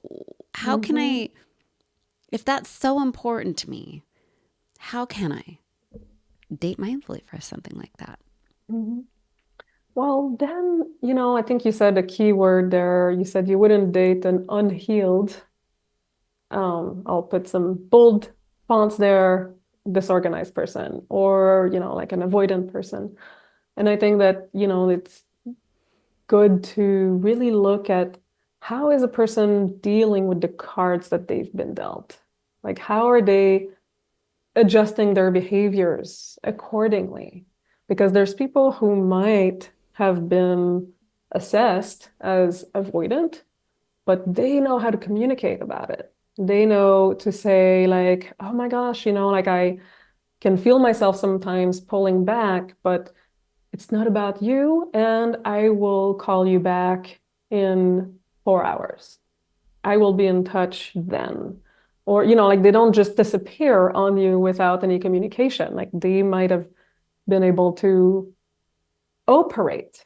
how can Mm-hmm. I, if that's so important to me, how can I date mindfully for something like that? Mm-hmm. Well, then, I think you said a key word there. You said you wouldn't date an unhealed, I'll put some bold fonts there, disorganized person, or, like an avoidant person. And I think that, it's good to really look at how is a person dealing with the cards that they've been dealt? Like, how are they adjusting their behaviors accordingly? Because there's people who might have been assessed as avoidant, but they know how to communicate about it. They know to say, like, oh my gosh, like I can feel myself sometimes pulling back, but it's not about you, and I will call you back in 4 hours. I will be in touch then. Or, like they don't just disappear on you without any communication. Like they might have been able to operate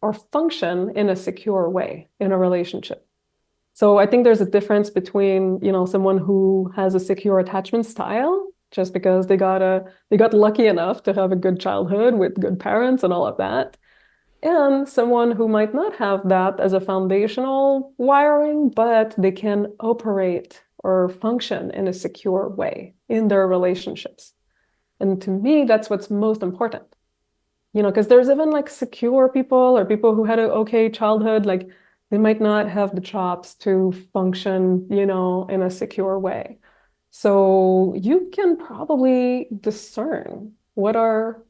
or function in a secure way in a relationship. So I think there's a difference between, someone who has a secure attachment style just because they got lucky enough to have a good childhood with good parents and all of that, and someone who might not have that as a foundational wiring, but they can operate or function in a secure way in their relationships. And to me, that's what's most important. Because there's even like secure people or people who had an okay childhood, like they might not have the chops to function, in a secure way. So you can probably discern what are,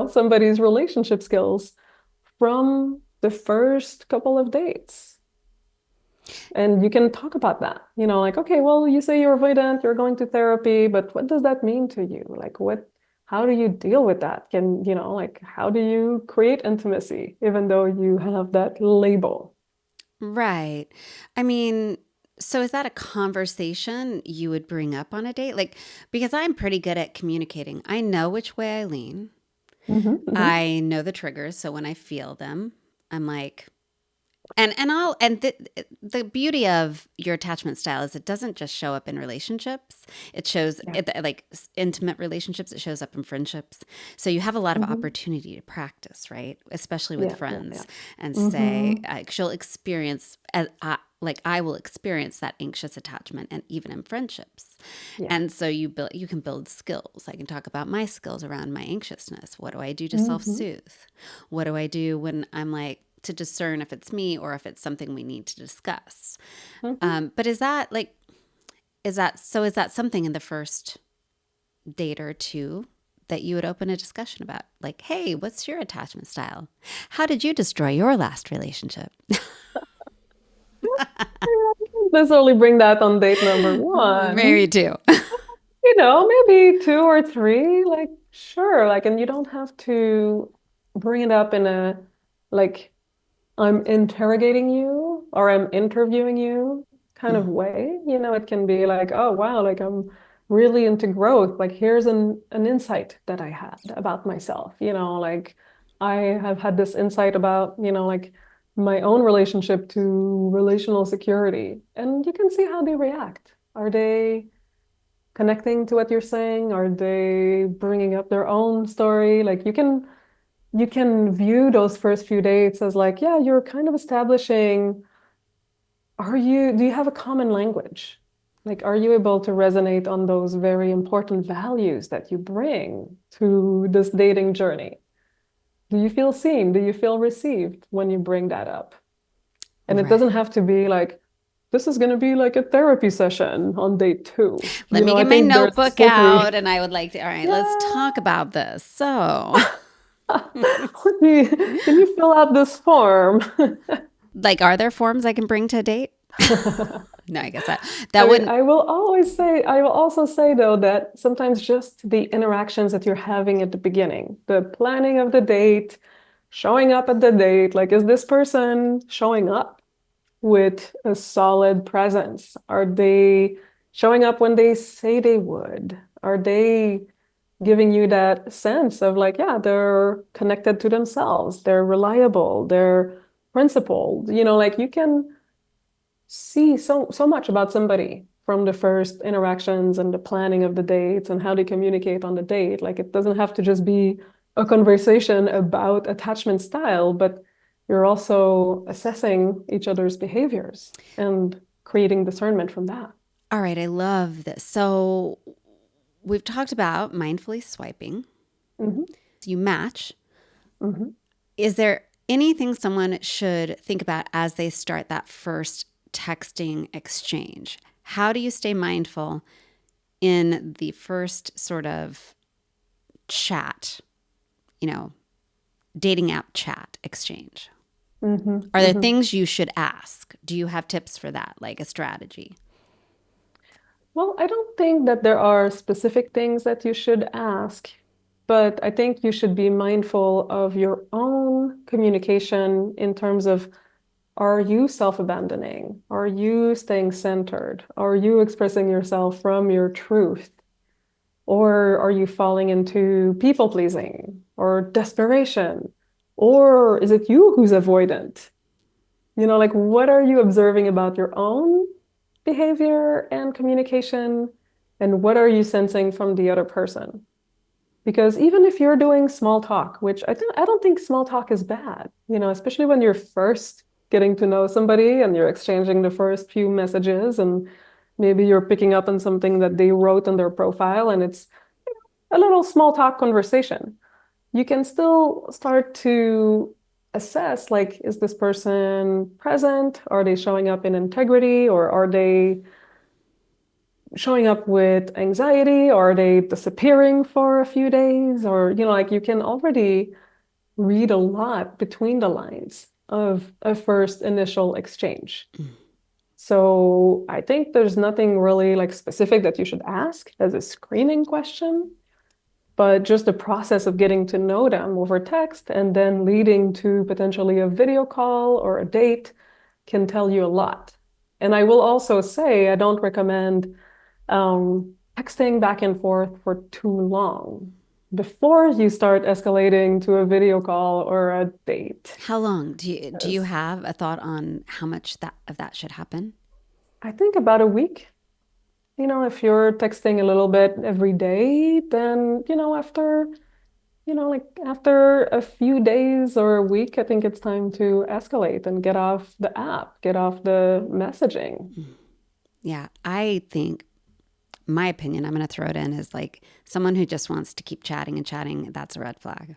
somebody's relationship skills from the first couple of dates. And you can talk about that, like, okay, well, you say you're avoidant, you're going to therapy, but what does that mean to you? Like, how do you deal with that? Like, how do you create intimacy, even though you have that label? Right. I mean, so is that a conversation you would bring up on a date? Like, because I'm pretty good at communicating. I know which way I lean. Hmm. Hmm. I know the triggers, so when I feel them, I'm like, and the beauty of your attachment style is it doesn't just show up in relationships. It shows Yeah. it, like intimate relationships. It shows up in friendships. So you have a lot of Hmm. opportunity to practice, right? Especially with Yeah. Yeah. Yeah. friends, and say Hmm. she'll experience like I will experience that anxious attachment, and even in friendships. Yeah. And so you can build skills. I can talk about my skills around my anxiousness. What do I do to Hmm. self-soothe? What do I do when I'm like, to discern if it's me or if it's something we need to discuss? Hmm. But is that something in the first date or two that you would open a discussion about? Like, hey, what's your attachment style? How did you destroy your last relationship? Let's only bring that on date number Maybe one. two. Maybe two or three, like, sure. Like, and you don't have to bring it up in a, like, I'm interrogating you or I'm interviewing you kind of way. It can be like, oh, wow, like I'm really into growth. Like, here's an insight that I had about myself. Like I have had this insight about, like my own relationship to relational security. And you can see how they react. Are they connecting to what you're saying? Are they bringing up their own story? Like you can view those first few dates as like, yeah, you're kind of establishing, do you have a common language? Like, are you able to resonate on those very important values that you bring to this dating journey? Do you feel seen? Do you feel received when you bring that up? And it Right. doesn't have to be like, this is going to be like a therapy session on date two. Let me I get my think there's notebook out slippery. and I would like to, all right, let's talk Yeah. about this. So, Can you fill out this form? like, are there forms I can bring to a date? No, I guess I that mean, wouldn't. I will also say though that sometimes just the interactions that you're having at the beginning, the planning of the date, showing up at the date, like, is this person showing up with a solid presence? Are they showing up when they say they would? Are they giving you that sense of like, yeah, they're connected to themselves, they're reliable, they're principled, like you can see so much about somebody from the first interactions and the planning of the dates and how they communicate on the date. Like it doesn't have to just be a conversation about attachment style, but you're also assessing each other's behaviors and creating discernment from that. All right, I love this. So, we've talked about mindfully swiping. Hmm. You match. Hmm. Is there anything someone should think about as they start that first texting exchange? How do you stay mindful in the first sort of chat, you know, dating app chat exchange? Hmm. Are there Hmm. things you should ask? Do you have tips for that, like a strategy? Well, I don't think that there are specific things that you should ask, but I think you should be mindful of your own communication in terms of, are you self-abandoning? Are you staying centered? Are you expressing yourself from your truth? Or are you falling into people pleasing or desperation? Or is it you who's avoidant? Like what are you observing about your own behavior and communication? And what are you sensing from the other person? Because even if you're doing small talk, which I don't think small talk is bad, especially when you're first getting to know somebody and you're exchanging the first few messages and maybe you're picking up on something that they wrote on their profile and it's a little small talk conversation. You can still start to assess like, is this person present? Are they showing up in integrity or are they showing up with anxiety or are they disappearing for a few days? Or, like you can already read a lot between the lines of a first initial exchange. So I think there's nothing really like specific that you should ask as a screening question, but just the process of getting to know them over text and then leading to potentially a video call or a date can tell you a lot. And I will also say, I don't recommend texting back and forth for too long before you start escalating to a video call or a date. How long do you 'Cause have a thought on how much that of that should happen? I think about a week. If you're texting a little bit every day, then, after a few days or a week, I think it's time to escalate and get off the app, get off the messaging. Yeah, I think my opinion, I'm going to throw it in, is like someone who just wants to keep chatting and chatting, that's a red flag.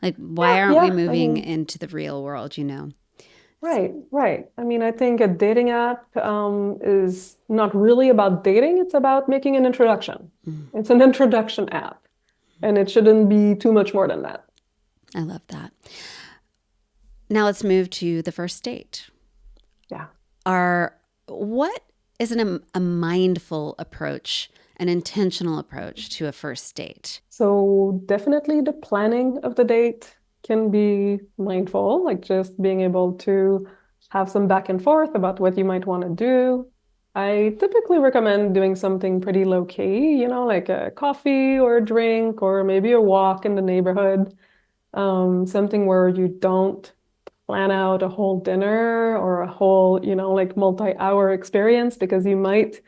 Like, why Yeah, aren't we yeah. I moving mean, into the real world, right, right. I mean, I think a dating app is not really about dating. It's about making an introduction. It's an introduction app, and it shouldn't be too much more than that. I love that. Now let's move to the first date. Yeah. are what is a mindful approach, an intentional approach to a first date? So definitely the planning of the date can be mindful, like just being able to have some back and forth about what you might want to do. I typically recommend doing something pretty low key, like a coffee or a drink or maybe a walk in the neighborhood. Something where you don't plan out a whole dinner or a whole, like multi-hour experience because you might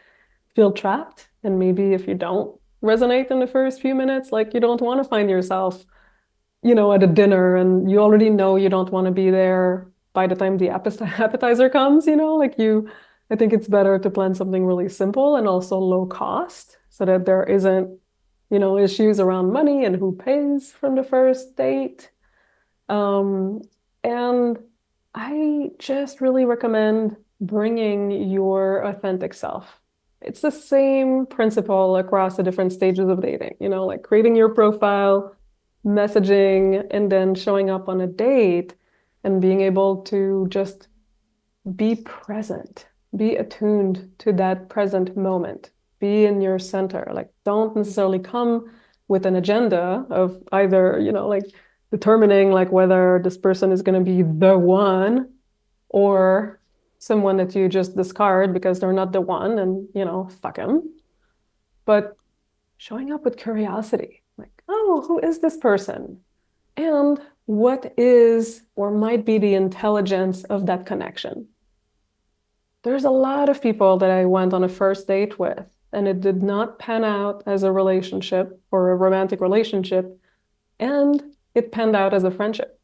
feel trapped. And maybe if you don't resonate in the first few minutes, like you don't want to find yourself, at a dinner and you already know you don't want to be there by the time the appetizer comes, I think it's better to plan something really simple and also low cost so that there isn't, issues around money and who pays from the first date. Um, and I just really recommend bringing your authentic self. It's the same principle across the different stages of dating, like creating your profile, messaging, and then showing up on a date and being able to just be present, be attuned to that present moment, be in your center. Like, don't necessarily come with an agenda of either, like determining like whether this person is going to be the one or someone that you just discard because they're not the one and, fuck them. But showing up with curiosity, like, oh, who is this person? And what is or might be the intelligence of that connection? There's a lot of people that I went on a first date with, and it did not pan out as a relationship or a romantic relationship, and it panned out as a friendship.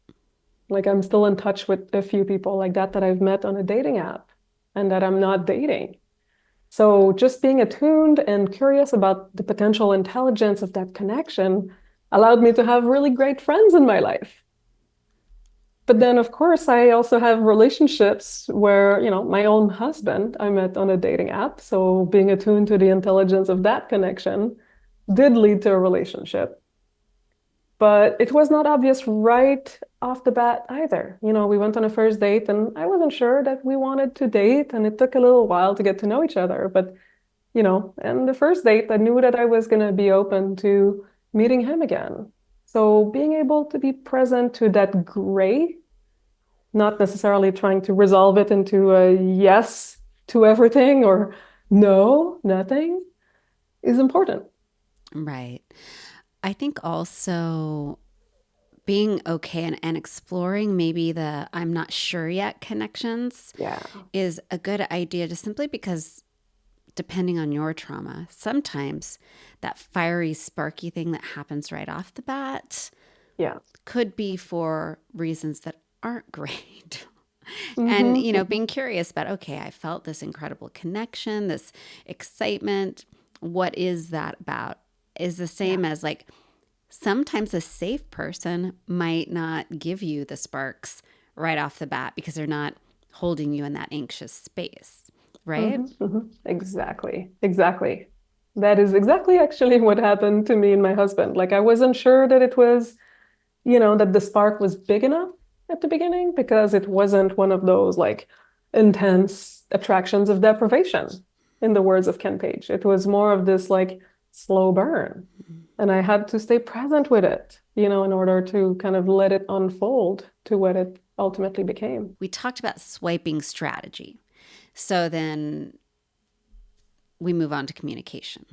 Like I'm still in touch with a few people like that I've met on a dating app and that I'm not dating. So just being attuned and curious about the potential intelligence of that connection allowed me to have really great friends in my life. But then, of course, I also have relationships where, my own husband I met on a dating app. So being attuned to the intelligence of that connection did lead to a relationship. But it was not obvious right off the bat either. We went on a first date and I wasn't sure that we wanted to date, and it took a little while to get to know each other. But, and the first date, I knew that I was going to be open to meeting him again. So being able to be present to that gray, not necessarily trying to resolve it into a yes to everything or no, nothing, is important. Right. I think also being okay and exploring maybe the I'm not sure yet connections Yeah. is a good idea just simply because depending on your trauma, sometimes that fiery, sparky thing that happens right off the bat Yeah. could be for reasons that aren't great. And, Mm-hmm, mm-hmm. being curious about, okay, I felt this incredible connection, this excitement. What is that about? Is the Yeah. same as like sometimes a safe person might not give you the sparks right off the bat because they're not holding you in that anxious space, right? Mm-hmm, mm-hmm. Exactly. Exactly. That is exactly actually what happened to me and my husband. Like I wasn't sure that it was, that the spark was big enough at the beginning because it wasn't one of those like intense attractions of deprivation, in the words of Ken Page. It was more of this like slow burn. And I had to stay present with it, in order to kind of let it unfold to what it ultimately became. We talked about swiping strategy. So then we move on to communication.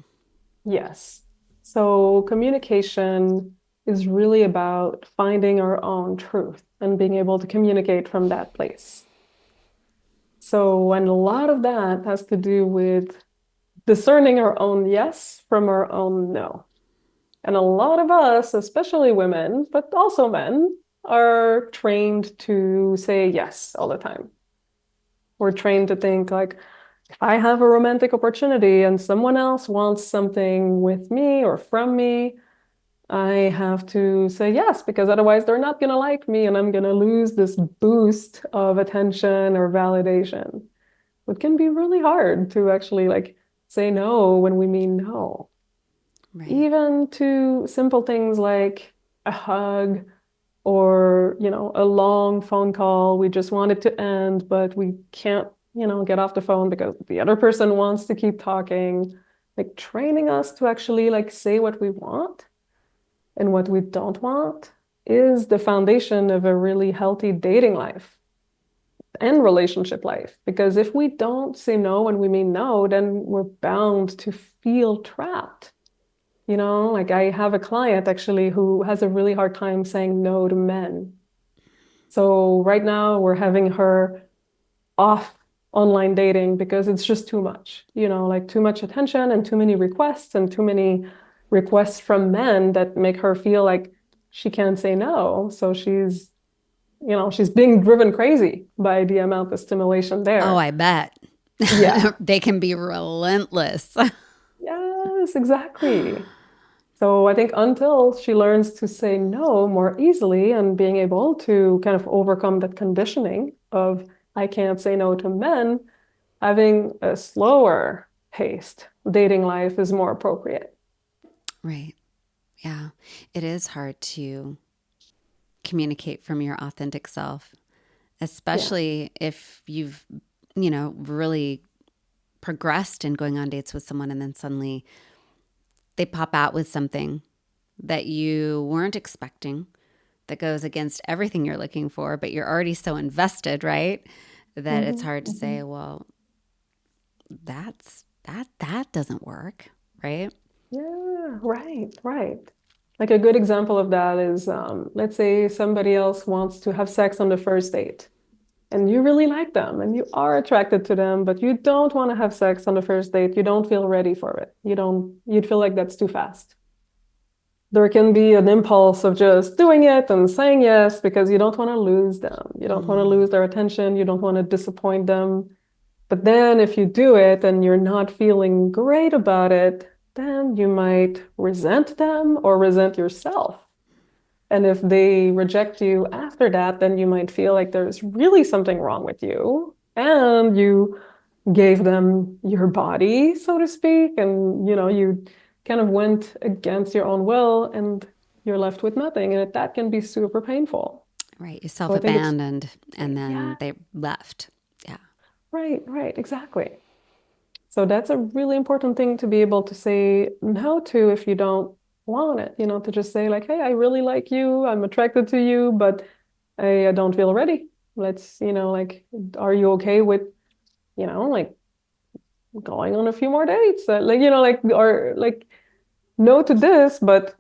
Yes. So communication is really about finding our own truth and being able to communicate from that place. So, and a lot of that has to do with discerning our own yes from our own no. And a lot of us, especially women, but also men, are trained to say yes all the time. We're trained to think like, if I have a romantic opportunity and someone else wants something with me or from me, I have to say yes, because otherwise they're not going to like me and I'm going to lose this boost of attention or validation. It can be really hard to actually like say no when we mean no. Right. Even to simple things like a hug or, a long phone call. We just want it to end, but we can't get off the phone because the other person wants to keep talking. Like training us to actually like say what we want and what we don't want is the foundation of a really healthy dating life and relationship life. Because if we don't say no when we mean no, then we're bound to feel trapped. Like I have a client actually who has a really hard time saying no to men. So right now we're having her off online dating because it's just too much, like too much attention and too many requests and too many requests from men that make her feel like she can't say no. So she's being driven crazy by the amount of stimulation Oh, there. I bet. Yeah. They can be relentless. Yes, exactly. So I think until she learns to say no more easily and being able to kind of overcome that conditioning of I can't say no to men, having a slower paced dating life is more appropriate. Right. Yeah. It is hard to communicate from your authentic self, Yeah. especially if you've, really progressed in going on dates with someone and then suddenly they pop out with something that you weren't expecting that goes against everything you're looking for, but you're already so invested, right? That it's hard to say, Hmm. well, that doesn't work, right? Yeah, right, right. Like a good example of that is, let's say somebody else wants to have sex on the first date, and you really like them and you are attracted to them, but you don't want to have sex on the first date. You don't feel ready for it. You'd feel like that's too fast. There can be an impulse of just doing it and saying yes because you don't want to lose them. You don't want to lose their attention. You don't want to disappoint them. But then if you do it and you're not feeling great about it, then you might resent them or resent yourself. And if they reject you after that, then you might feel like there's really something wrong with you. And you gave them your body, so to speak, and you kind of went against your own will and you're left with nothing. And that can be super painful. Right. You So self I think it's, abandoned and yeah, then they left. Yeah. right, right, exactly. So that's a really important thing to be able to say no to if you don't want it, to just say like, hey, I really like you, I'm attracted to you, but I don't feel ready. Let's, like, are you okay with, like going on a few more dates? Like, like, or like, no to this, but,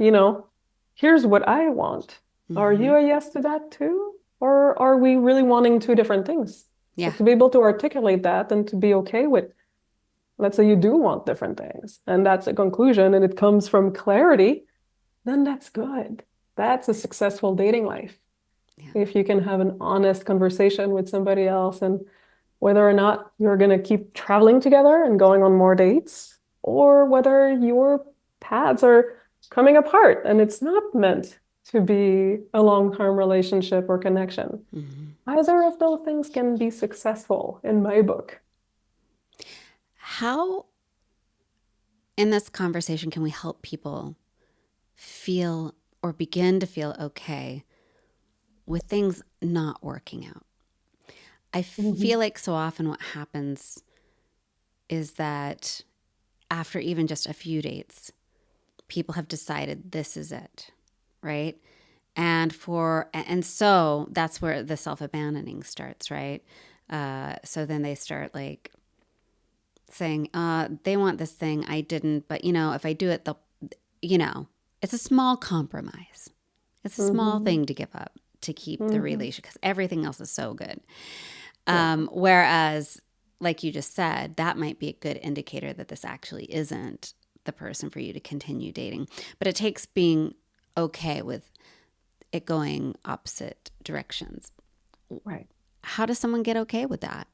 here's what I want. Are Mm-hmm. you a yes to that too? Or are we really wanting two different things? Yeah. Like to be able to articulate that and to be okay with, let's say you do want different things, and that's a conclusion and it comes from clarity, then that's good. That's a successful dating life. Yeah. If you can have an honest conversation with somebody else and whether or not you're going to keep traveling together and going on more dates, or whether your paths are coming apart and it's not meant to be a long-term relationship or connection. Mm-hmm. Either of those things can be successful in my book. How, in this conversation, can we help people feel or begin to feel okay with things not working out? I feel Mhm. like so often what happens is that after even just a few dates, people have decided this is it, right? And so that's where the self-abandoning starts, right? So then they start like saying, they want this thing, I didn't, but if I do it, they'll, you know, it's a small compromise. It's a small Mhm. thing to give up to keep the Mhm. relation because everything else is so good. Yeah. Whereas, like you just said, that might be a good indicator that this actually isn't the person for you to continue dating. But it takes being okay with it going opposite directions. Right. How does someone get okay with that?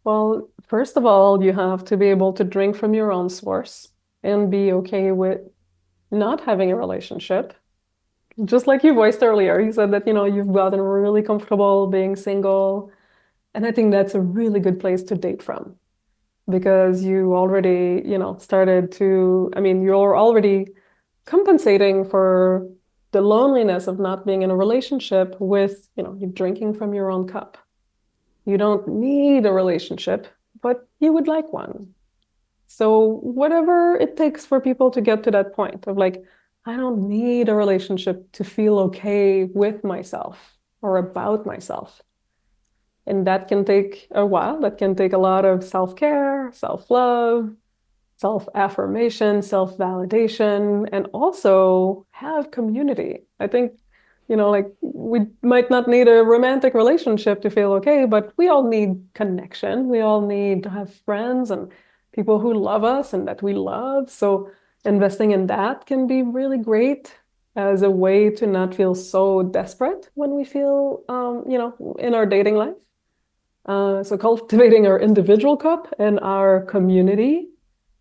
Well, first of all, you have to be able to drink from your own source and be okay with not having a relationship. Just like you voiced earlier, you said that, you've gotten really comfortable being single. And I think that's a really good place to date from because you already, started to, I mean, you're already compensating for the loneliness of not being in a relationship with, you drinking from your own cup. You don't need a relationship, but you would like one. So whatever it takes for people to get to that point of like, I don't need a relationship to feel okay with myself or about myself. And that can take a while. That can take a lot of self-care, self-love, self-affirmation, self-validation, and also have community. I think, like we might not need a romantic relationship to feel okay, but we all need connection. We all need to have friends and people who love us and that we love. So investing in that can be really great as a way to not feel so desperate when we feel, in our dating life. So cultivating our individual cup and our community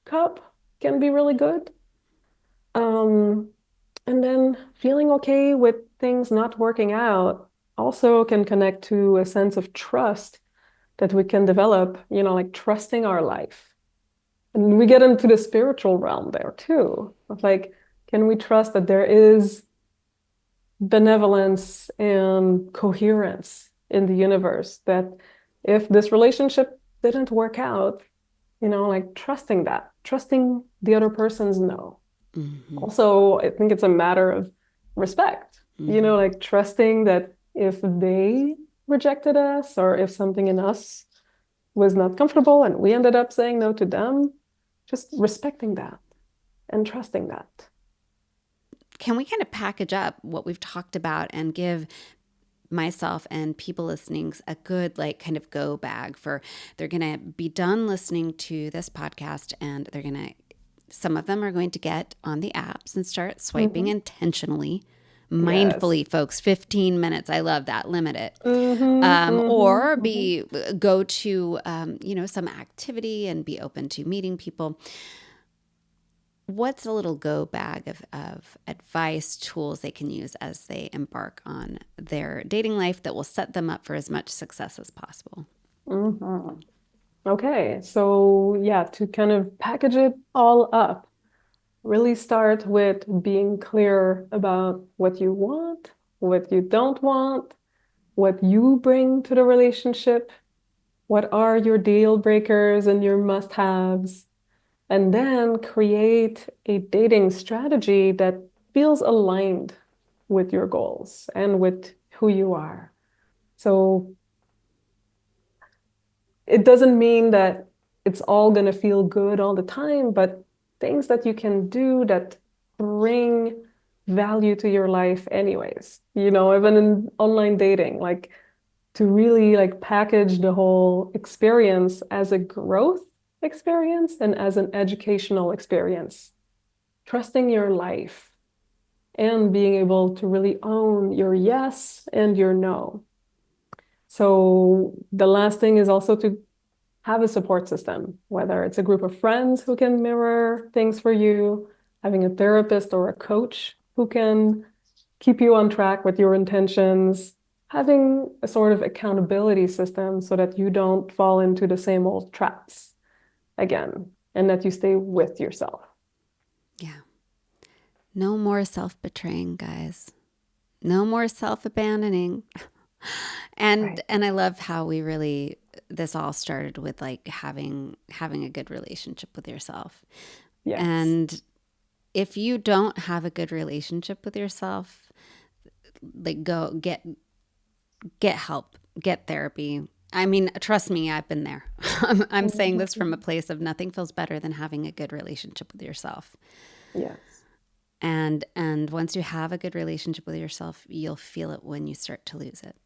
cup can be really good. Um, and then feeling okay with things not working out also can connect to a sense of trust that we can develop, like trusting our life. And we get into the spiritual realm there too, of like, can we trust that there is benevolence and coherence in the universe? That if this relationship didn't work out, like trusting the other person's no. Mm-hmm. Also, I think it's a matter of respect, Mm-hmm. like trusting that if they rejected us or if something in us was not comfortable and we ended up saying no to them, just respecting that and trusting that. Can we kind of package up what we've talked about and give myself and people listening a good like kind of go bag for they're going to be done listening to this podcast and they're going to some of them are going to get on the apps and start swiping Mhm. intentionally, Yes. mindfully, folks. 15 minutes, I love that, limit it. Or Hmm. be go to some activity and be open to meeting people. What's a little go bag of advice, tools they can use as they embark on their dating life that will set them up for as much success as possible? Hmm. Okay, so yeah, to kind of package it all up, really start with being clear about what you want, what you don't want, what you bring to the relationship, what are your deal breakers and your must-haves, and then create a dating strategy that feels aligned with your goals and with who you are. So it doesn't mean that it's all going to feel good all the time, but things that you can do that bring value to your life anyways. Even in online dating, like to really like package the whole experience as a growth experience and as an educational experience. Trusting your life and being able to really own your yes and your no. So the last thing is also to have a support system, whether it's a group of friends who can mirror things for you, having a therapist or a coach who can keep you on track with your intentions, having a sort of accountability system so that you don't fall into the same old traps again and that you stay with yourself. Yeah. No more self betraying, guys. No more self abandoning. And Right. and I love how we really this all started with like having a good relationship with yourself. Yes. And if you don't have a good relationship with yourself, like go get help, get therapy. I mean, trust me, I've been there. I'm saying this from a Mhm. place of nothing feels better than having a good relationship with yourself. Yes. And once you have a good relationship with yourself, you'll feel it when you start to lose it.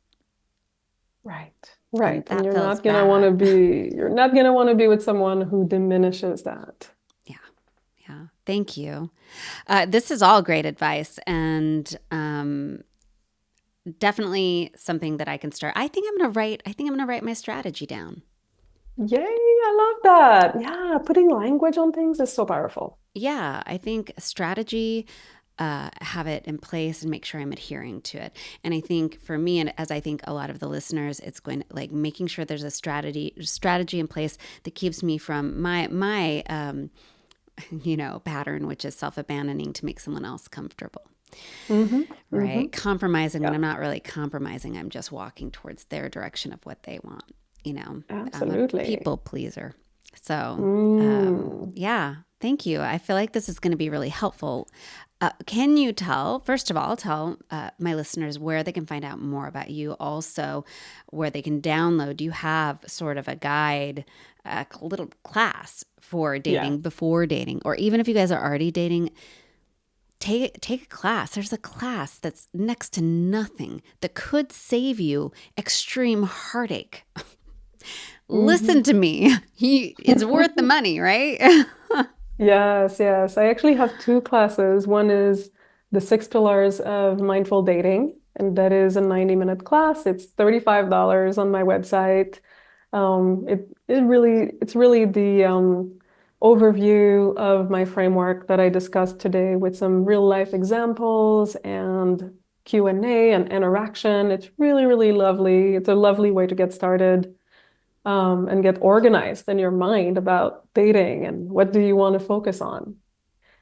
Right. And Right. And that feels bad. you're not gonna want to be with someone who diminishes that. Yeah. Yeah. Thank you. This is all great advice and definitely something that I can start. I think I'm gonna write my strategy down. Yay, I love that. Yeah, putting language on things is so powerful. Yeah, I think strategy, have it in place and make sure I'm adhering to it. And I think for me, and as I think a lot of the listeners, it's going to like making sure there's a strategy in place that keeps me from my pattern, which is self abandoning to make someone else comfortable. Hmm. Hmm. Right, compromising when Yeah. I'm not really compromising. I'm just walking towards their direction of what they want. I'm a Absolutely. people pleaser. So, Mm. yeah, thank you. I feel like this is going to be really helpful. Can you first of all, tell my listeners where they can find out more about you, also where they can download? Do you have sort of a guide, a little class for Yes. dating, before dating, or even if you guys are already dating? Take a class. There's a class that's next to nothing that could save you extreme heartache. Listen to me. It's worth the money, right? Yes, yes. I actually have two classes. One is the 6 pillars of mindful dating, and that is a 90-minute class. It's $35 on my website. It's really the overview of my framework that I discussed today with some real life examples and Q&A and interaction. It's really, really lovely. It's a lovely way to get started and get organized in your mind about dating and what do you want to focus on.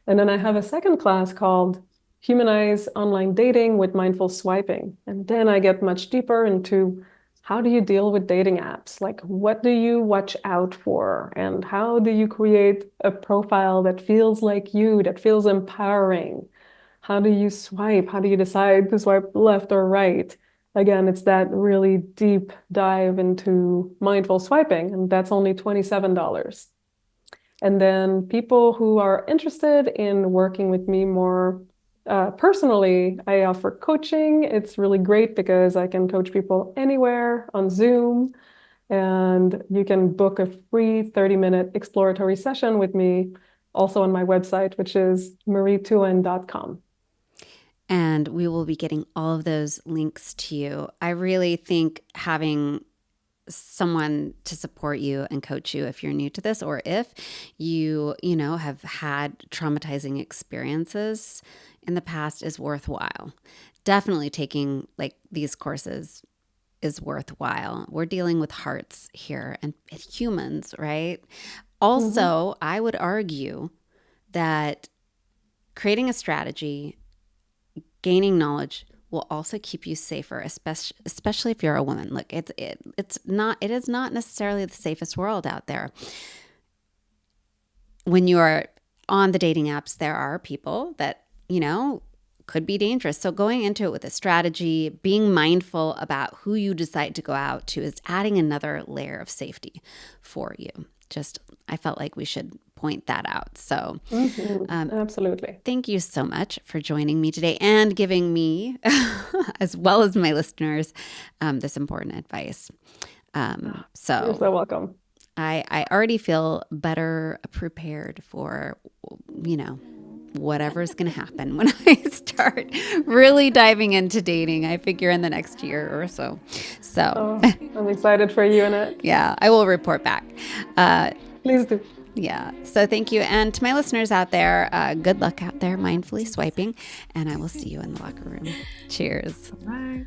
And then I have a second class called Humanize Online Dating with Mindful Swiping. And then I get much deeper into how do you deal with dating apps? Like, what do you watch out for? And how do you create a profile that feels like you, that feels empowering? How do you swipe? How do you decide to swipe left or right? Again, it's that really deep dive into mindful swiping, and that's only $27. And then people who are interested in working with me more personally, I offer coaching. It's really great because I can coach people anywhere on Zoom, and you can book a free 30-minute exploratory session with me also on my website, which is mariethouin.com. And we will be getting all of those links to you. I really think having someone to support you and coach you if you're new to this, or if you have had traumatizing experiences in the past, is worthwhile. Definitely taking like these courses is worthwhile. We're dealing with hearts here and humans, right? Mhm. Also, I would argue that creating a strategy, gaining knowledge, will also keep you safer, especially if you're a woman. Look, it is not necessarily the safest world out there. When you are on the dating apps, there are people that could be dangerous. So going into it with a strategy, being mindful about who you decide to go out to, is adding another layer of safety for you. I felt like we should point that out. So Absolutely. thank you so much for joining me today and giving me, as well as my listeners, this important advice. You're So so welcome. I already feel better prepared for, whatever's going to happen when I start really diving into dating. I figure in the next year or so. So, Oh, I'm excited for you, Annette. yeah, I will report back. Please do. Yeah. So thank you. And to my listeners out there, good luck out there mindfully swiping. And I will see you in the locker room. Cheers. Right.